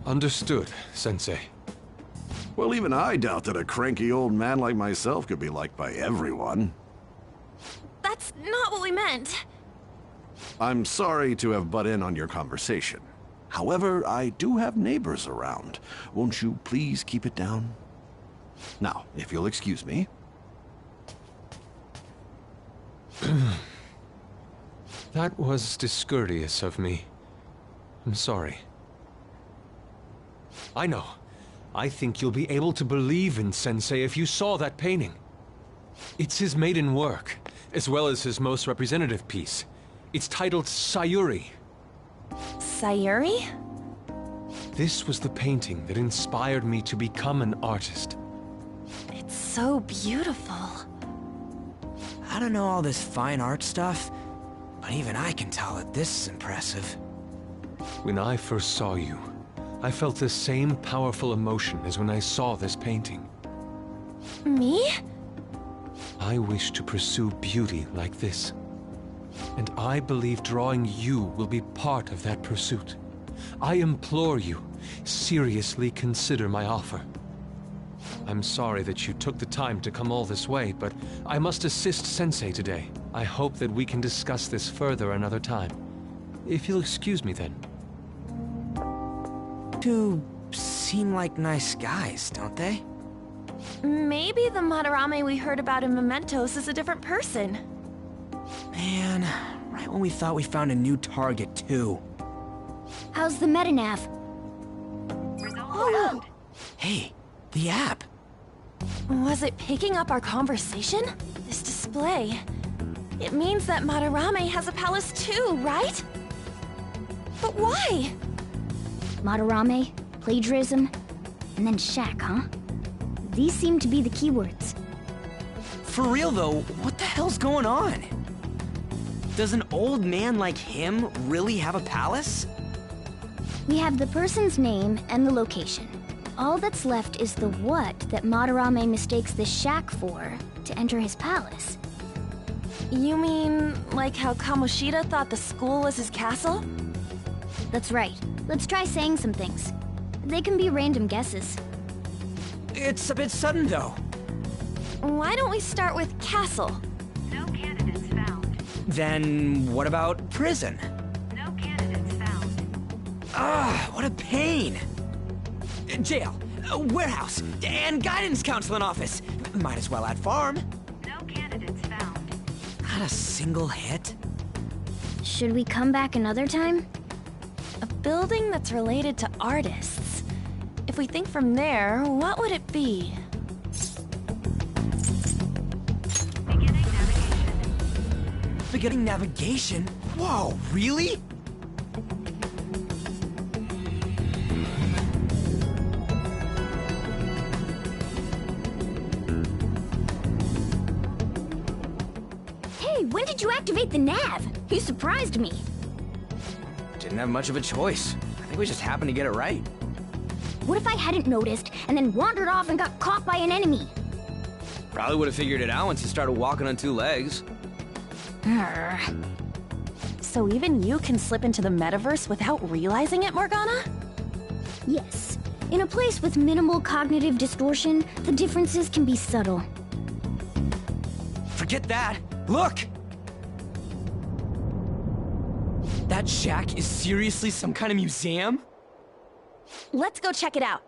Understood, Sensei. Well, even I doubt that a cranky old man like myself could be liked by everyone. That's not what we meant. I'm sorry to have butt in on your conversation. However, I do have neighbors around. Won't you please keep it down? Now, if you'll excuse me. That was discourteous of me. I'm sorry. I know. I think you'll be able to believe in Sensei if you saw that painting. It's his maiden work, as well as his most representative piece. It's titled Sayuri. Sayuri? This was the painting that inspired me to become an artist. It's so beautiful. I don't know all this fine art stuff, but even I can tell that this is impressive. When I first saw you, I felt the same powerful emotion as when I saw this painting. Me? I wish to pursue beauty like this. And I believe drawing you will be part of that pursuit. I implore you, seriously consider my offer. I'm sorry that you took the time to come all this way, but I must assist Sensei today. I hope that we can discuss this further another time. If you'll excuse me then. Two seem like nice guys, don't they? Maybe the Madarame we heard about in Mementos is a different person. Man, right when we thought we found a new target, too. How's the metanav? Oh! Hey, the app. Was it picking up our conversation? This display. It means that Madarame has a palace too, right? But why? Madarame, plagiarism, and then Shaq, huh? These seem to be the keywords. For real though, what the hell's going on? Does an old man like him really have a palace? We have the person's name and the location. All that's left is the what that Madarame mistakes the shack for to enter his palace. You mean, like how Kamoshida thought the school was his castle? That's right. Let's try saying some things. They can be random guesses. It's a bit sudden, though. Why don't we start with castle? No candidates found. Then what about prison? No candidates found. Ah, what a pain! Jail, warehouse, and guidance counseling office. Might as well add farm. No candidates found. Not a single hit? Should we come back another time? A building that's related to artists. If we think from there, what would it be? Beginning navigation. getting navigation? Whoa, really? Hey, when did you activate the nav? You surprised me. Didn't have much of a choice. I think we just happened to get it right. What if I hadn't noticed and then wandered off and got caught by an enemy? Probably would have figured it out once you started walking on two legs. So even you can slip into the metaverse without realizing it, Morgana? Yes. In a place with minimal cognitive distortion, the differences can be subtle. Forget that! Look! That shack is seriously some kind of museum? Let's go check it out.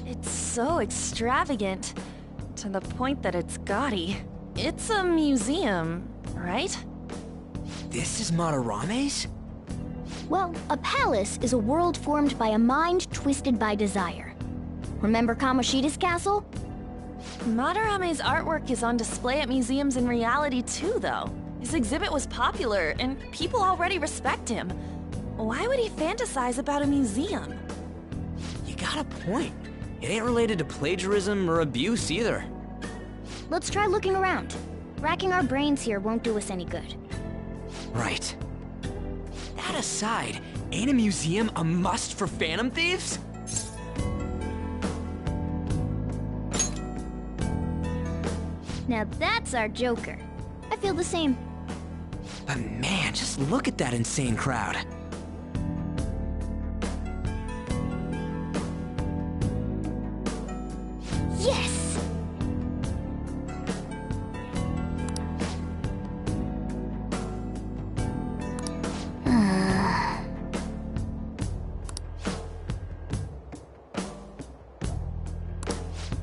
It's so extravagant, to the point that it's gaudy. It's a museum, right? This is Madarame's? Well, a palace is a world formed by a mind twisted by desire. Remember Kamoshida's castle? Madarame's artwork is on display at museums in reality too, though. His exhibit was popular, and people already respect him. Why would he fantasize about a museum? You got a point. It ain't related to plagiarism or abuse either. Let's try looking around. Racking our brains here won't do us any good. Right. That aside, ain't a museum a must for Phantom Thieves? Now that's our Joker. I feel the same. But man, just look at that insane crowd. Yes!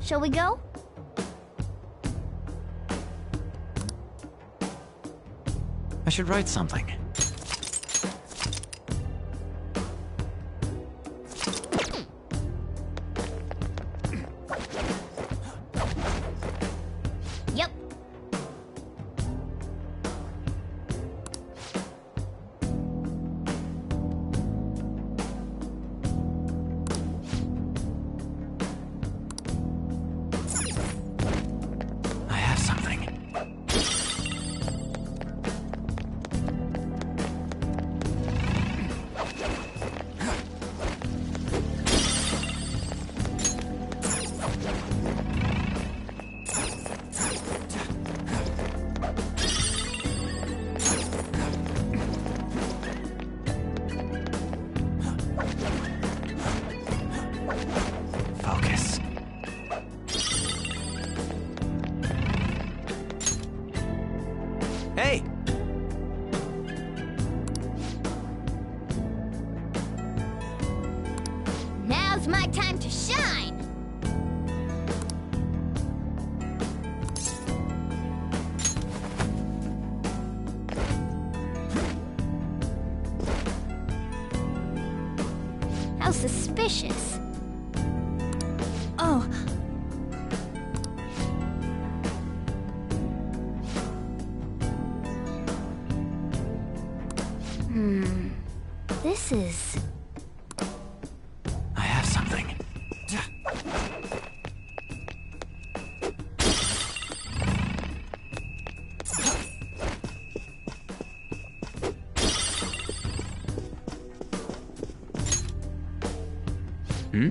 Shall we go? I should write something. Yep. I have something. Focus. Hey! Now's my time to shine! How suspicious. Oh. This is... I have something. Hmm?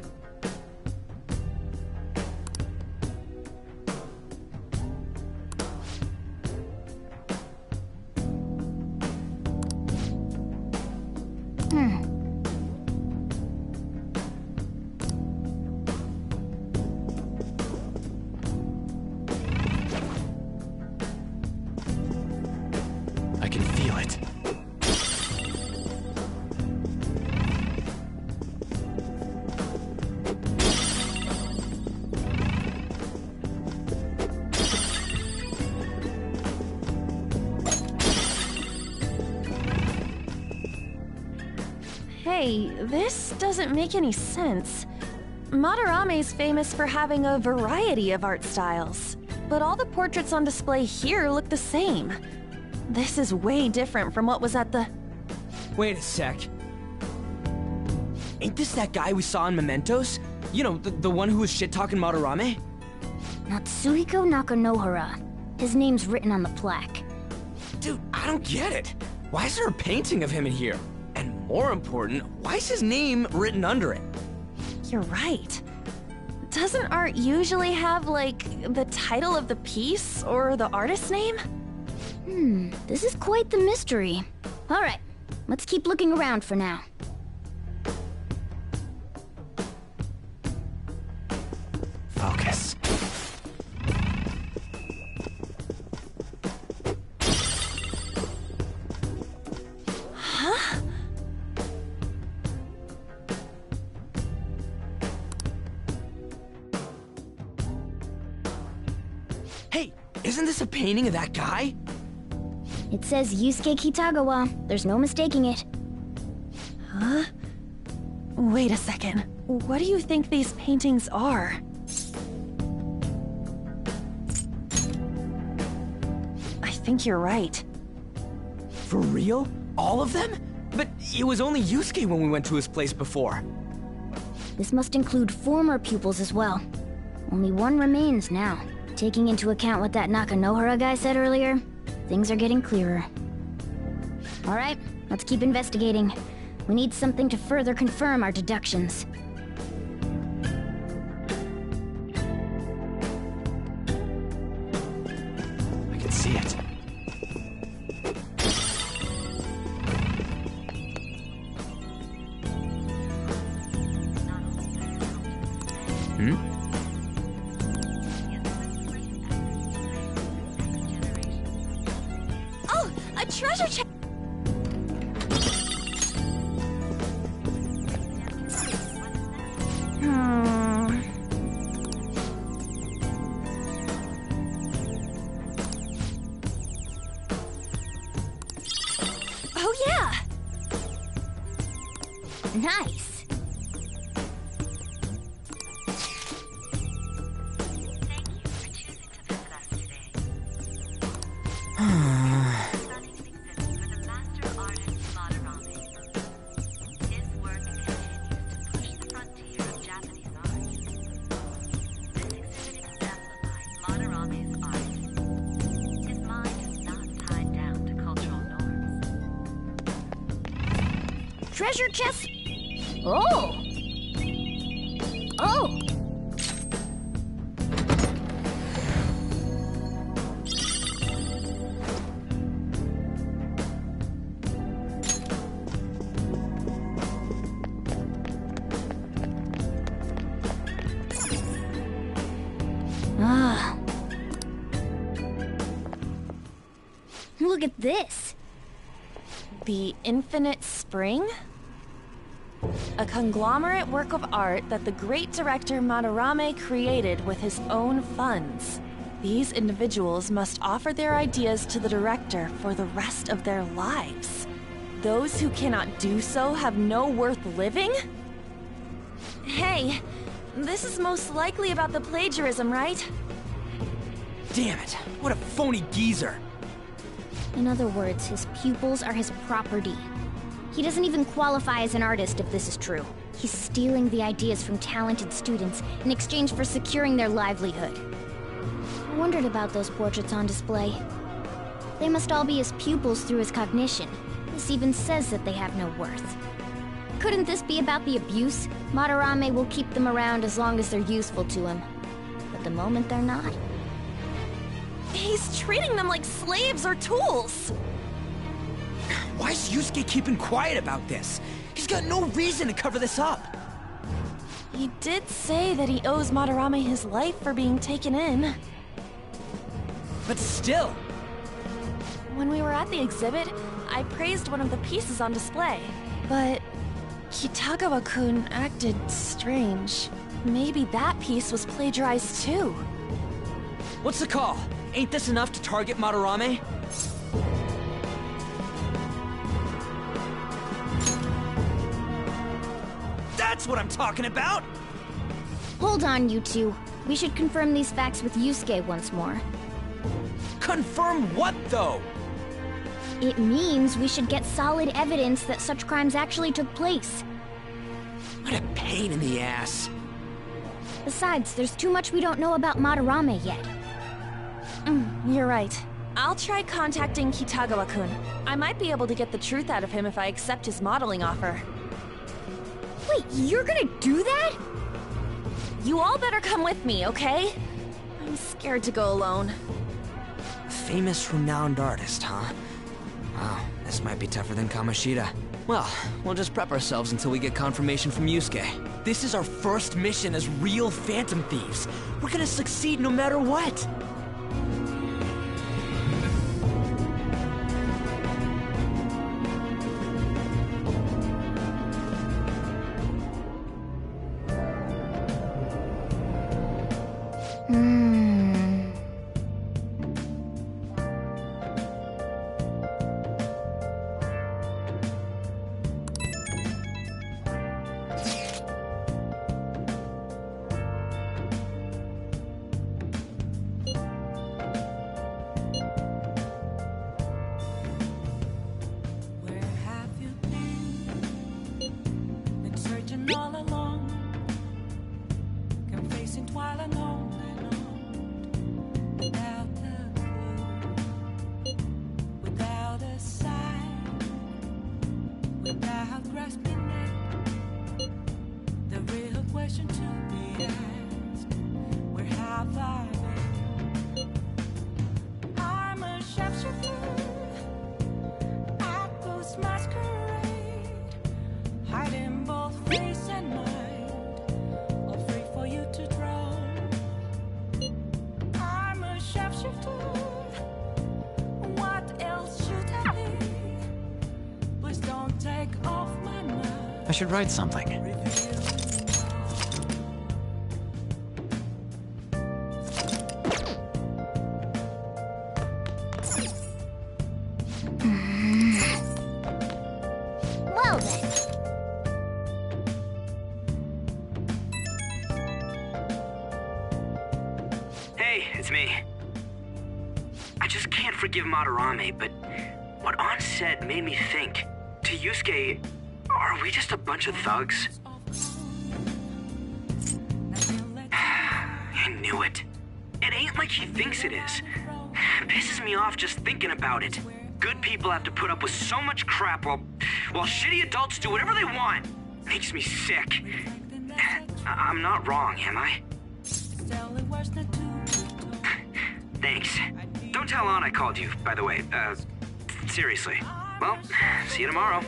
I can feel it. Hey, this doesn't make any sense. Madarame's famous for having a variety of art styles, but all the portraits on display here look the same. This is way different from what was at the... Wait a sec. Ain't this that guy we saw in Mementos? You know, the one who was shit-talking Madarame? Natsuhiko Nakanohara. His name's written on the plaque. Dude, I don't get it. Why is there a painting of him in here? And more important, why is his name written under it? You're right. Doesn't art usually have, like, the title of the piece or the artist's name? This is quite the mystery. All right, let's keep looking around for now. Focus. Huh? Hey, isn't this a painting of that guy? It says Yusuke Kitagawa. There's no mistaking it. Huh? Wait a second. What do you think these paintings are? I think you're right. For real? All of them? But it was only Yusuke when we went to his place before. This must include former pupils as well. Only one remains now. Taking into account what that Nakanohara guy said earlier, things are getting clearer. All right, let's keep investigating. We need something to further confirm our deductions. I can see it. Oh, a treasure chest! Oh yeah! Nice! Treasure chest? Oh! Oh! Ah. Look at this. The Infinite Spring? A conglomerate work of art that the great director Madarame created with his own funds. These individuals must offer their ideas to the director for the rest of their lives. Those who cannot do so have no worth living? Hey, this is most likely about the plagiarism, right? Damn it, what a phony geezer. In other words, his pupils are his property. He doesn't even qualify as an artist if this is true. He's stealing the ideas from talented students in exchange for securing their livelihood. I wondered about those portraits on display. They must all be his pupils through his cognition. This even says that they have no worth. Couldn't this be about the abuse? Madarame will keep them around as long as they're useful to him. But the moment they're not... He's treating them like slaves or tools! Why is Yusuke keeping quiet about this? He's got no reason to cover this up. He did say that he owes Madarame his life for being taken in. But still... When we were at the exhibit, I praised one of the pieces on display. But Kitagawa-kun acted strange. Maybe that piece was plagiarized too. What's the call? Ain't this enough to target Madarame? That's what I'm talking about! Hold on, you two. We should confirm these facts with Yusuke once more. Confirm what, though? It means we should get solid evidence that such crimes actually took place. What a pain in the ass. Besides, there's too much we don't know about Madarame yet. You're right. I'll try contacting Kitagawa-kun. I might be able to get the truth out of him if I accept his modeling offer. Wait, you're gonna do that? You all better come with me, okay? I'm scared to go alone. Famous, renowned artist, huh? Wow, this might be tougher than Kamoshida. Well, we'll just prep ourselves until we get confirmation from Yusuke. This is our first mission as real Phantom Thieves. We're gonna succeed no matter what. I should write something. Well then. Hey, it's me. I just can't forgive Madarame, but what Ann said made me think. To Yusuke, are we just a bunch of thugs? I knew it. It ain't like he thinks it is. It pisses me off just thinking about it. Good people have to put up with so much crap while shitty adults do whatever they want. Makes me sick. I'm not wrong, am I? Thanks. Don't tell Ann I called you, by the way. Seriously. Well, see you tomorrow.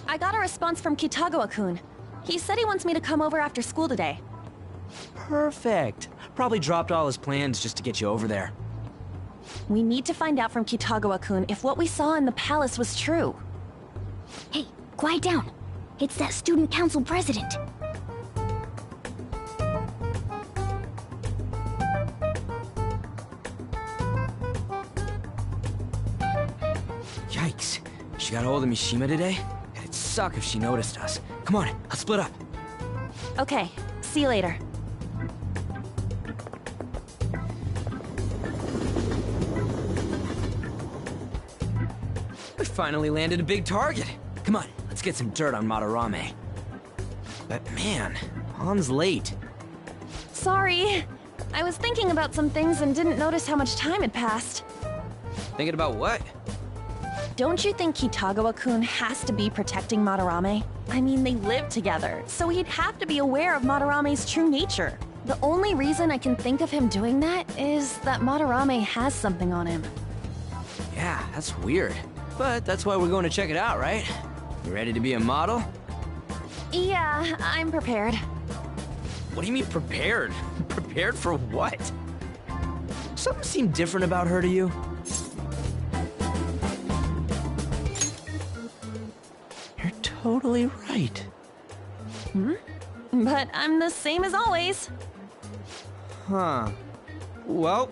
I got a response from Kitagawa-kun. He said he wants me to come over after school today. Perfect. Probably dropped all his plans just to get you over there. We need to find out from Kitagawa-kun if what we saw in the palace was true. Hey, quiet down. It's that student council president. Yikes. She got hold of Mishima today? It'd suck if she noticed us. Come on, let's split up. Okay, see you later. We finally landed a big target. Come on, let's get some dirt on Madarame. But man, Ann's late. Sorry. I was thinking about some things and didn't notice how much time had passed. Thinking about what? Don't you think Kitagawa-kun has to be protecting Madarame? I mean, they live together, so he'd have to be aware of Madarame's true nature. The only reason I can think of him doing that is that Madarame has something on him. Yeah, that's weird. But that's why we're going to check it out, right? You ready to be a model? Yeah, I'm prepared. What do you mean prepared? Prepared for what? Something seemed different about her to you? You're totally right. But I'm the same as always. Huh. Well,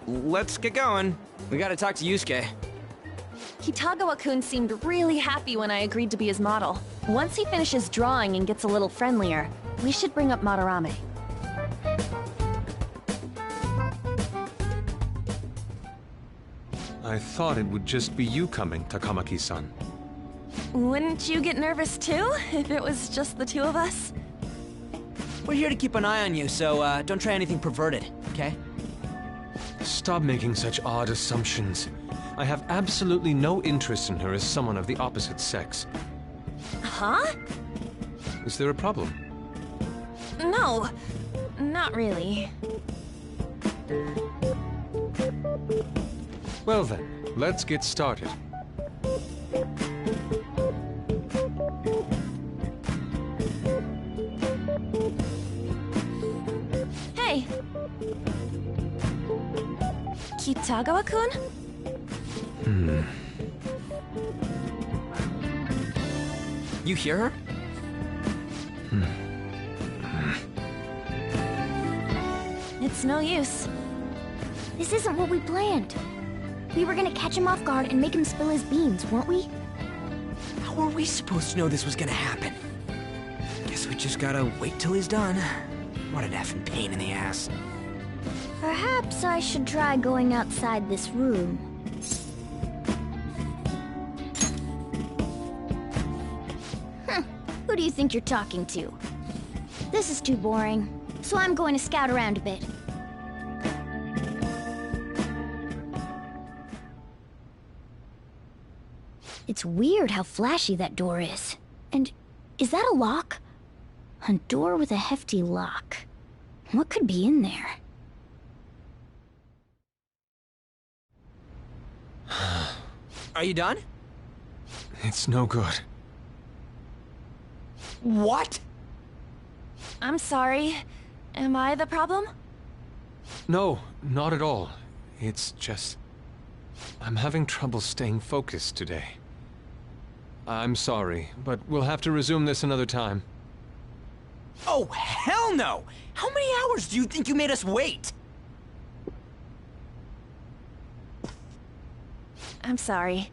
let's get going. We gotta talk to Yusuke. Kitagawa-kun seemed really happy when I agreed to be his model. Once he finishes drawing and gets a little friendlier, we should bring up Madarame. I thought it would just be you coming, Takamaki-san. Wouldn't you get nervous too, if it was just the two of us? We're here to keep an eye on you, so don't try anything perverted, okay? Stop making such odd assumptions. I have absolutely no interest in her as someone of the opposite sex. Huh? Is there a problem? No, not really. Well then, let's get started. Hey! Kitagawa-kun? You hear her? It's no use. This isn't what we planned. We were gonna catch him off guard and make him spill his beans, weren't we? How were we supposed to know this was gonna happen? Guess we just gotta wait till he's done. What an effing pain in the ass. Perhaps I should try going outside this room. Who do you think you're talking to? This is too boring, so I'm going to scout around a bit. It's weird how flashy that door is. And is that a lock? A door with a hefty lock. What could be in there? Are you done? It's no good. What? I'm sorry. Am I the problem? No, not at all. It's just... I'm having trouble staying focused today. I'm sorry, but we'll have to resume this another time. Oh, hell no! How many hours do you think you made us wait? I'm sorry.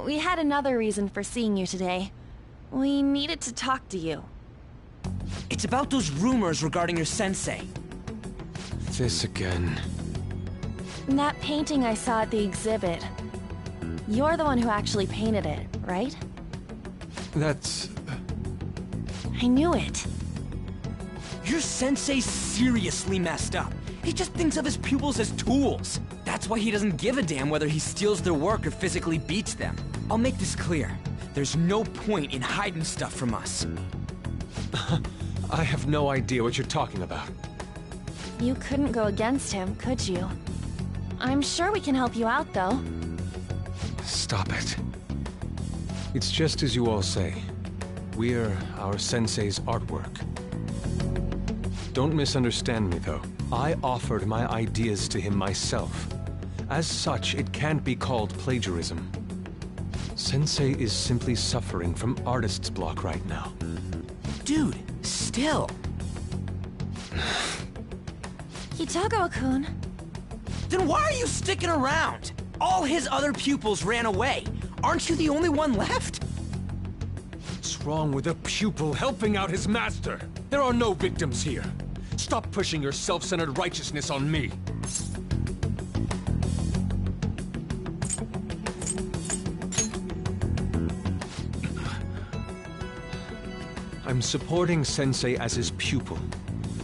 We had another reason for seeing you today. We needed to talk to you. It's about those rumors regarding your sensei. This again. That painting I saw at the exhibit. You're the one who actually painted it, right? That's... I knew it. Your sensei's seriously messed up. He just thinks of his pupils as tools. That's why he doesn't give a damn whether he steals their work or physically beats them. I'll make this clear. There's no point in hiding stuff from us. I have no idea what you're talking about. You couldn't go against him, could you? I'm sure we can help you out, though. Stop it. It's just as you all say. We're our sensei's artwork. Don't misunderstand me, though. I offered my ideas to him myself. As such, it can't be called plagiarism. Sensei is simply suffering from artist's block right now. Dude, still. Kitagawa-kun. Then why are you sticking around? All his other pupils ran away. Aren't you the only one left? What's wrong with a pupil helping out his master? There are no victims here. Stop pushing your self-centered righteousness on me. I'm supporting Sensei as his pupil.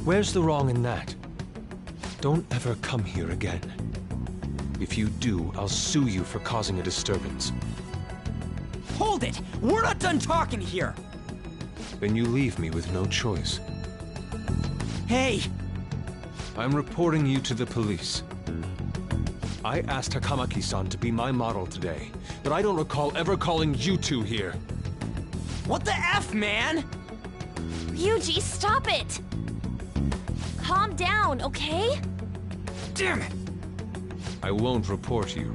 Where's the wrong in that? Don't ever come here again. If you do, I'll sue you for causing a disturbance. Hold it! We're not done talking here! Then you leave me with no choice. Hey! I'm reporting you to the police. I asked Takamaki-san to be my model today, but I don't recall ever calling you two here. What the F, man? Ryuji, stop it! Calm down, okay? Damn it! I won't report you,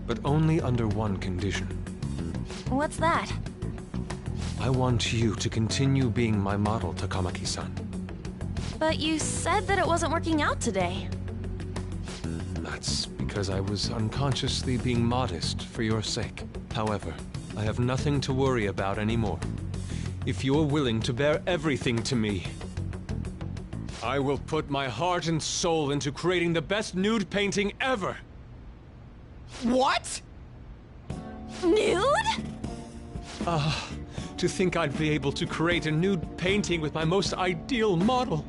but only under one condition. What's that? I want you to continue being my model, Takamaki-san. But you said that it wasn't working out today. That's because I was unconsciously being modest for your sake. However, I have nothing to worry about anymore. If you're willing to bear everything to me, I will put my heart and soul into creating the best nude painting ever! What? Nude? To think I'd be able to create a nude painting with my most ideal model.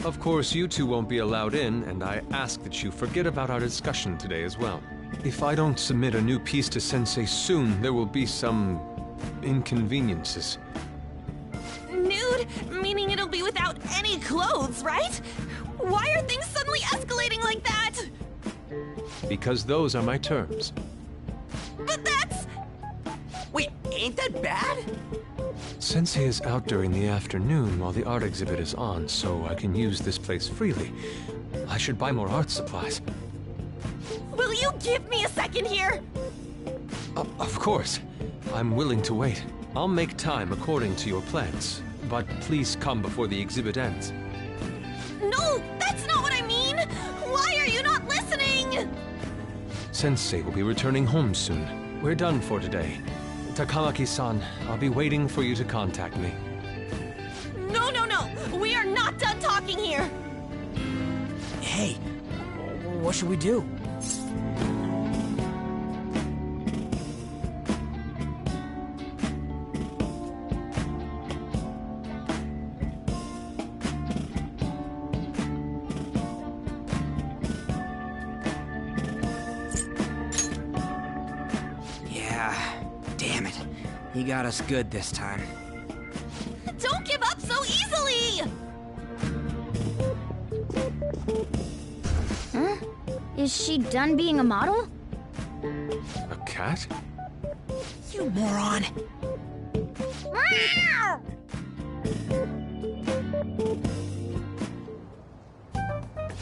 Of course, you two won't be allowed in, and I ask that you forget about our discussion today as well. If I don't submit a new piece to Sensei soon, there will be some inconveniences. Nude? Meaning it'll be without any clothes, right? Why are things suddenly escalating like that? Because those are my terms. But that's... Wait, ain't that bad? Sensei is out during the afternoon while the art exhibit is on, so I can use this place freely. I should buy more art supplies. Will you give me a second here? Of course. I'm willing to wait. I'll make time according to your plans, but please come before the exhibit ends. No, that's not what I mean! Why are you not listening? Sensei will be returning home soon. We're done for today. Takamaki-san, I'll be waiting for you to contact me. No, no, no! We are not done talking here! Hey, what should we do? He got us good this time. Don't give up so easily! Huh? Is she done being a model? A cat? You moron!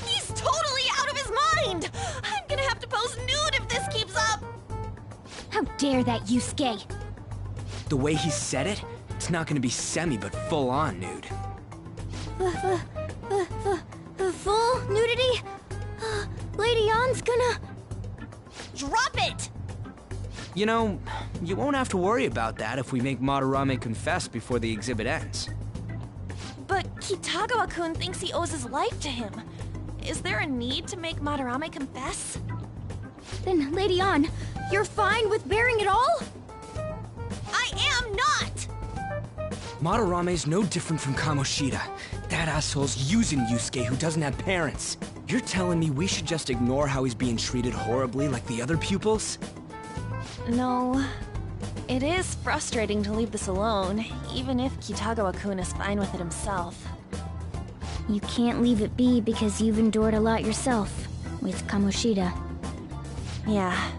He's totally out of his mind! I'm gonna have to pose nude if this keeps up! How dare that, Yusuke! The way he said it, it's not gonna be semi, but full-on nude. Full nudity? Lady Ann's gonna... Drop it! You know, you won't have to worry about that if we make Madarame confess before the exhibit ends. But Kitagawa-kun thinks he owes his life to him. Is there a need to make Madarame confess? Then, Lady Ann, you're fine with bearing it all? I am not! Madarame's no different from Kamoshida. That asshole's using Yusuke who doesn't have parents. You're telling me we should just ignore how he's being treated horribly like the other pupils? No. It is frustrating to leave this alone, even if Kitagawa-kun is fine with it himself. You can't leave it be because you've endured a lot yourself, with Kamoshida. Yeah.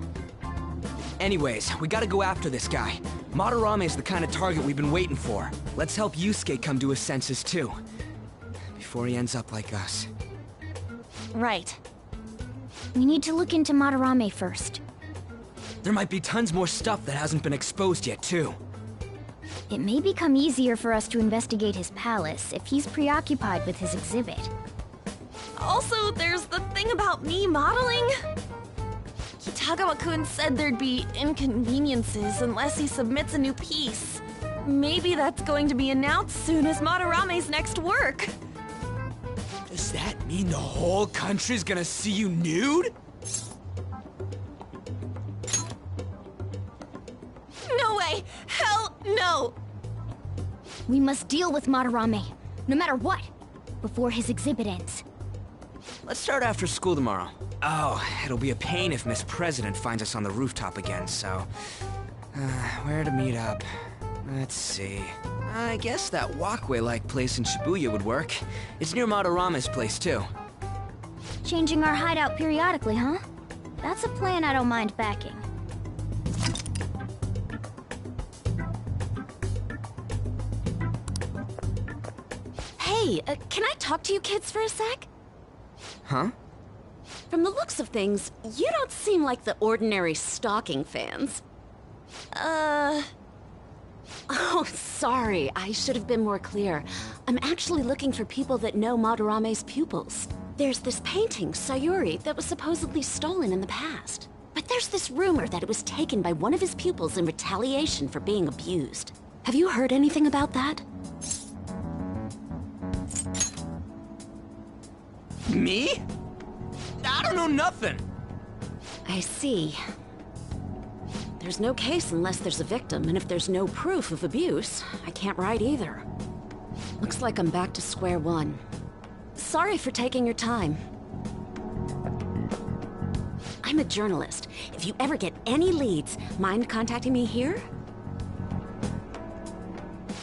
Anyways, we gotta go after this guy. Madarame's the kind of target we've been waiting for. Let's help Yusuke come to his senses too. Before he ends up like us. Right. We need to look into Madarame first. There might be tons more stuff that hasn't been exposed yet too. It may become easier for us to investigate his palace if he's preoccupied with his exhibit. Also, there's the thing about me modeling. Kitagawa-kun said there'd be inconveniences unless he submits a new piece. Maybe that's going to be announced soon as Madarame's next work. Does that mean the whole country's gonna see you nude? No way! Hell no! We must deal with Madarame, no matter what, before his exhibit ends. Let's start after school tomorrow. Oh, it'll be a pain if Miss President finds us on the rooftop again, so... where to meet up? Let's see... I guess that walkway-like place in Shibuya would work. It's near Madarama's place, too. Changing our hideout periodically, huh? That's a plan I don't mind backing. Hey, can I talk to you kids for a sec? Huh? From the looks of things, you don't seem like the ordinary stalking fans. Oh, sorry. I should have been more clear. I'm actually looking for people that know Madarame's pupils. There's this painting, Sayuri, that was supposedly stolen in the past. But there's this rumor that it was taken by one of his pupils in retaliation for being abused. Have you heard anything about that? Me? I don't know nothing. I see. There's no case unless there's a victim, and if there's no proof of abuse, I can't write either. Looks like I'm back to square one. Sorry for taking your time. I'm a journalist. If you ever get any leads, mind contacting me here?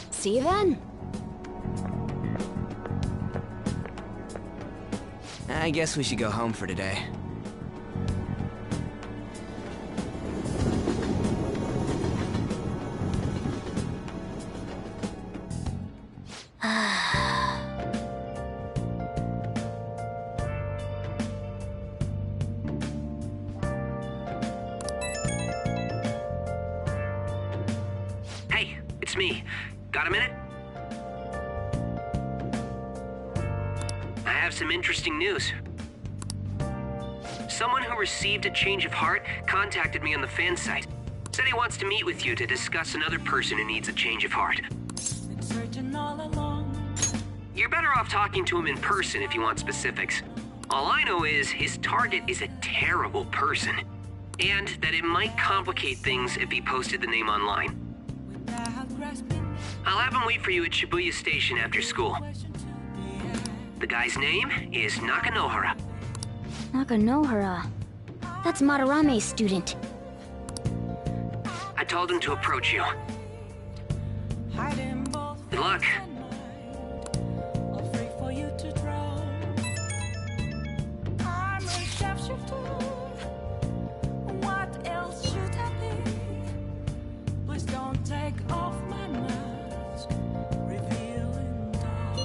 See you then. I guess we should go home for today. Hey, it's me. Got a minute? I have some interesting news. Someone who received a change of heart contacted me on the fan site. Said he wants to meet with you to discuss another person who needs a change of heart. You're better off talking to him in person if you want specifics. All I know is his target is a terrible person, and that it might complicate things if he posted the name online. I'll have him wait for you at Shibuya Station after school. The guy's name is Nakanohara. Nakanohara. That's Madarame's student. I told him to approach you. Good luck. What else should I be? Please don't take off my mask, revealing dark.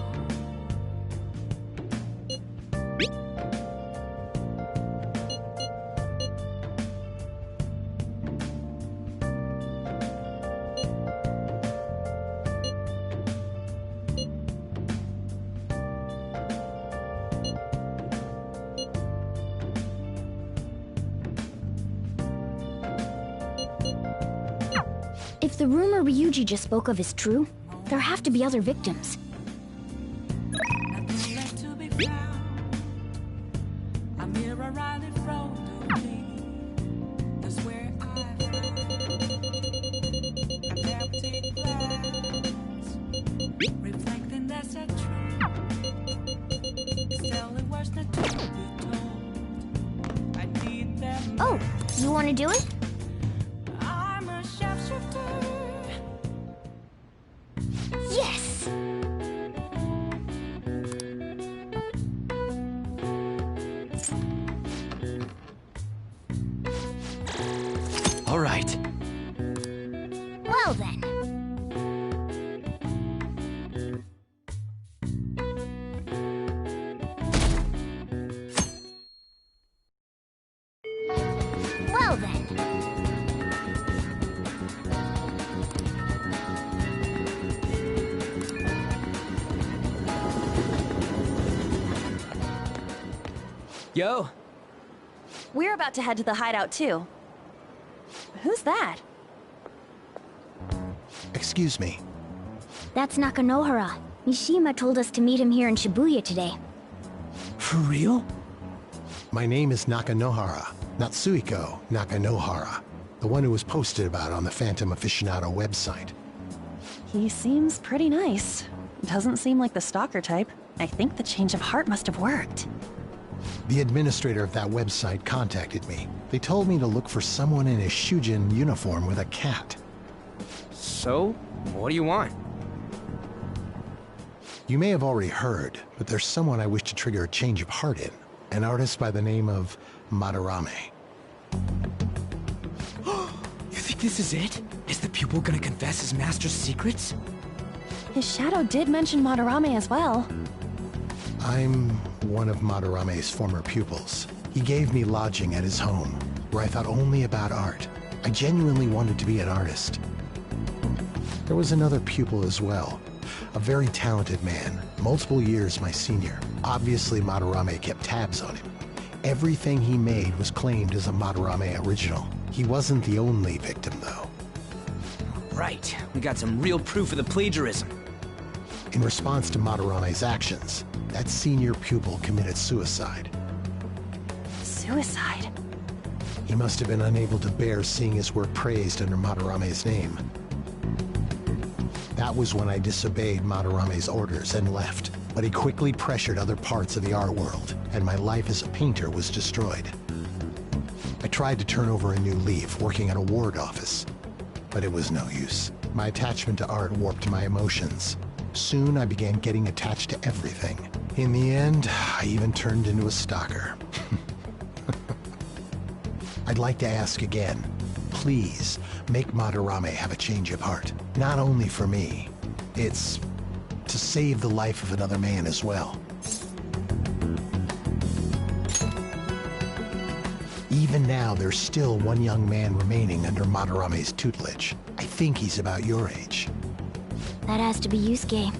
If the rumor Ryuji just spoke of is true, there have to be other victims. Oh, you want to do it? Yes! All right. Well then. Well then. Yo! We're about to head to the hideout, too. Who's that? Excuse me. That's Nakanohara. Mishima told us to meet him here in Shibuya today. For real? My name is Nakanohara, Natsuhiko Nakanohara, the one who was posted about on the Phantom Aficionado website. He seems pretty nice. Doesn't seem like the stalker type. I think the change of heart must have worked. The administrator of that website contacted me. They told me to look for someone in a Shujin uniform with a cat. So, what do you want? You may have already heard, but there's someone I wish to trigger a change of heart in. An artist by the name of Madarame. You think this is it? Is the pupil gonna confess his master's secrets? His shadow did mention Madarame as well. I'm one of Madarame's former pupils. He gave me lodging at his home, where I thought only about art. I genuinely wanted to be an artist. There was another pupil as well, a very talented man, multiple years my senior. Obviously, Madarame kept tabs on him. Everything he made was claimed as a Madarame original. He wasn't the only victim, though. Right, we got some real proof of the plagiarism. In response to Madarame's actions, that senior pupil committed suicide. Suicide? He must have been unable to bear seeing his work praised under Madarame's name. That was when I disobeyed Madarame's orders and left, but he quickly pressured other parts of the art world, and my life as a painter was destroyed. I tried to turn over a new leaf, working at a ward office, but it was no use. My attachment to art warped my emotions. Soon I began getting attached to everything. In the end, I even turned into a stalker. I'd like to ask again, please make Madarame have a change of heart. Not only for me, it's to save the life of another man as well. Even now, there's still one young man remaining under Madarame's tutelage. I think he's about your age. That has to be Yusuke.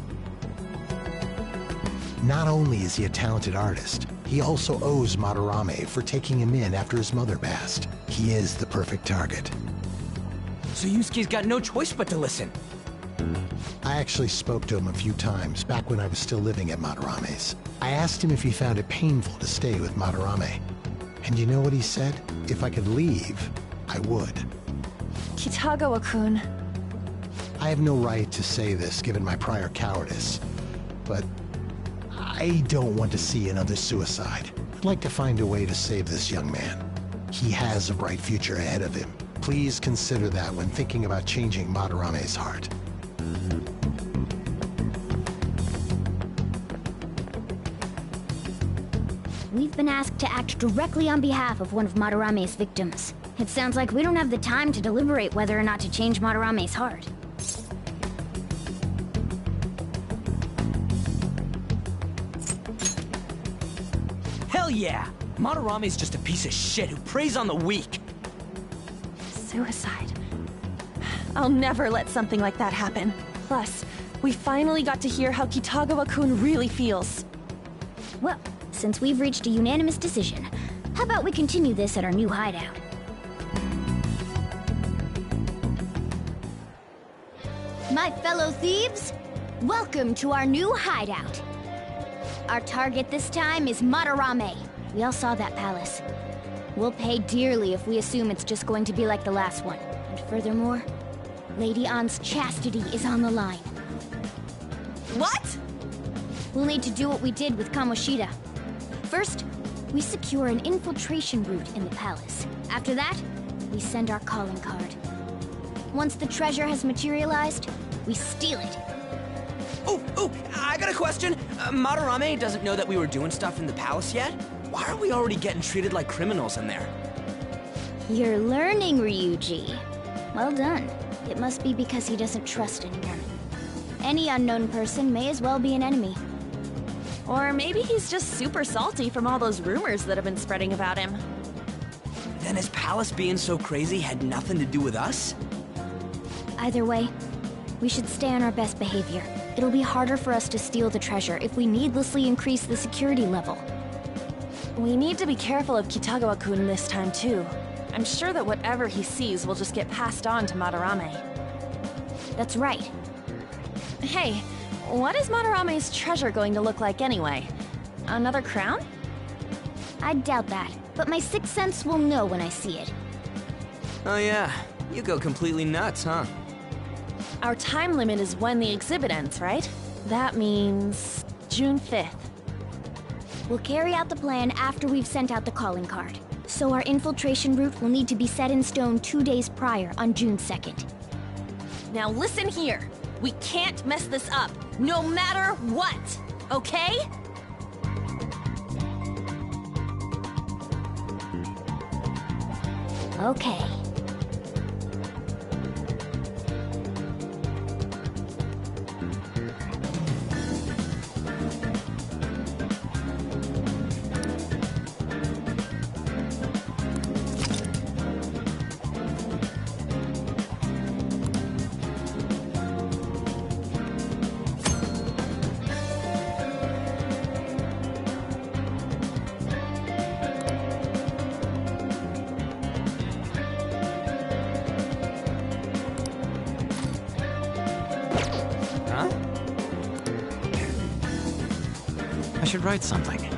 Not only is he a talented artist, he also owes Madarame for taking him in after his mother passed. He is the perfect target. So Yusuke's got no choice but to listen. I actually spoke to him a few times back when I was still living at Madarame's. I asked him if he found it painful to stay with Madarame. And you know what he said? If I could leave, I would. Kitagawa-kun. I have no right to say this given my prior cowardice, but I don't want to see another suicide. I'd like to find a way to save this young man. He has a bright future ahead of him. Please consider that when thinking about changing Madarame's heart. We've been asked to act directly on behalf of one of Madarame's victims. It sounds like we don't have the time to deliberate whether or not to change Madarame's heart. Hell yeah! Madarame's just a piece of shit who preys on the weak. Suicide. I'll never let something like that happen. Plus, we finally got to hear how Kitagawa-kun really feels. Well, since we've reached a unanimous decision, how about we continue this at our new hideout? My fellow thieves, welcome to our new hideout. Our target this time is Madarame. We all saw that palace. We'll pay dearly if we assume it's just going to be like the last one. And furthermore, Lady Ann's chastity is on the line. What? We'll need to do what we did with Kamoshida. First, we secure an infiltration route in the palace. After that, we send our calling card. Once the treasure has materialized, we steal it. Oh, I got a question. Madarame doesn't know that we were doing stuff in the palace yet? Why are we already getting treated like criminals in there? You're learning, Ryuji. Well done. It must be because he doesn't trust anyone. Any unknown person may as well be an enemy. Or maybe he's just super salty from all those rumors that have been spreading about him. Then his palace being so crazy had nothing to do with us? Either way, we should stay on our best behavior. It'll be harder for us to steal the treasure if we needlessly increase the security level. We need to be careful of Kitagawa-kun this time too. I'm sure that whatever he sees will just get passed on to Madarame. That's right. Hey, what is Madarame's treasure going to look like anyway? Another crown? I doubt that, but my sixth sense will know when I see it. Oh yeah, you go completely nuts, huh? Our time limit is when the exhibit ends, right? That means June 5th. We'll carry out the plan after we've sent out the calling card. So our infiltration route will need to be set in stone 2 days prior on June 2nd. Now listen here. We can't mess this up, no matter what, okay? Okay. I should write something.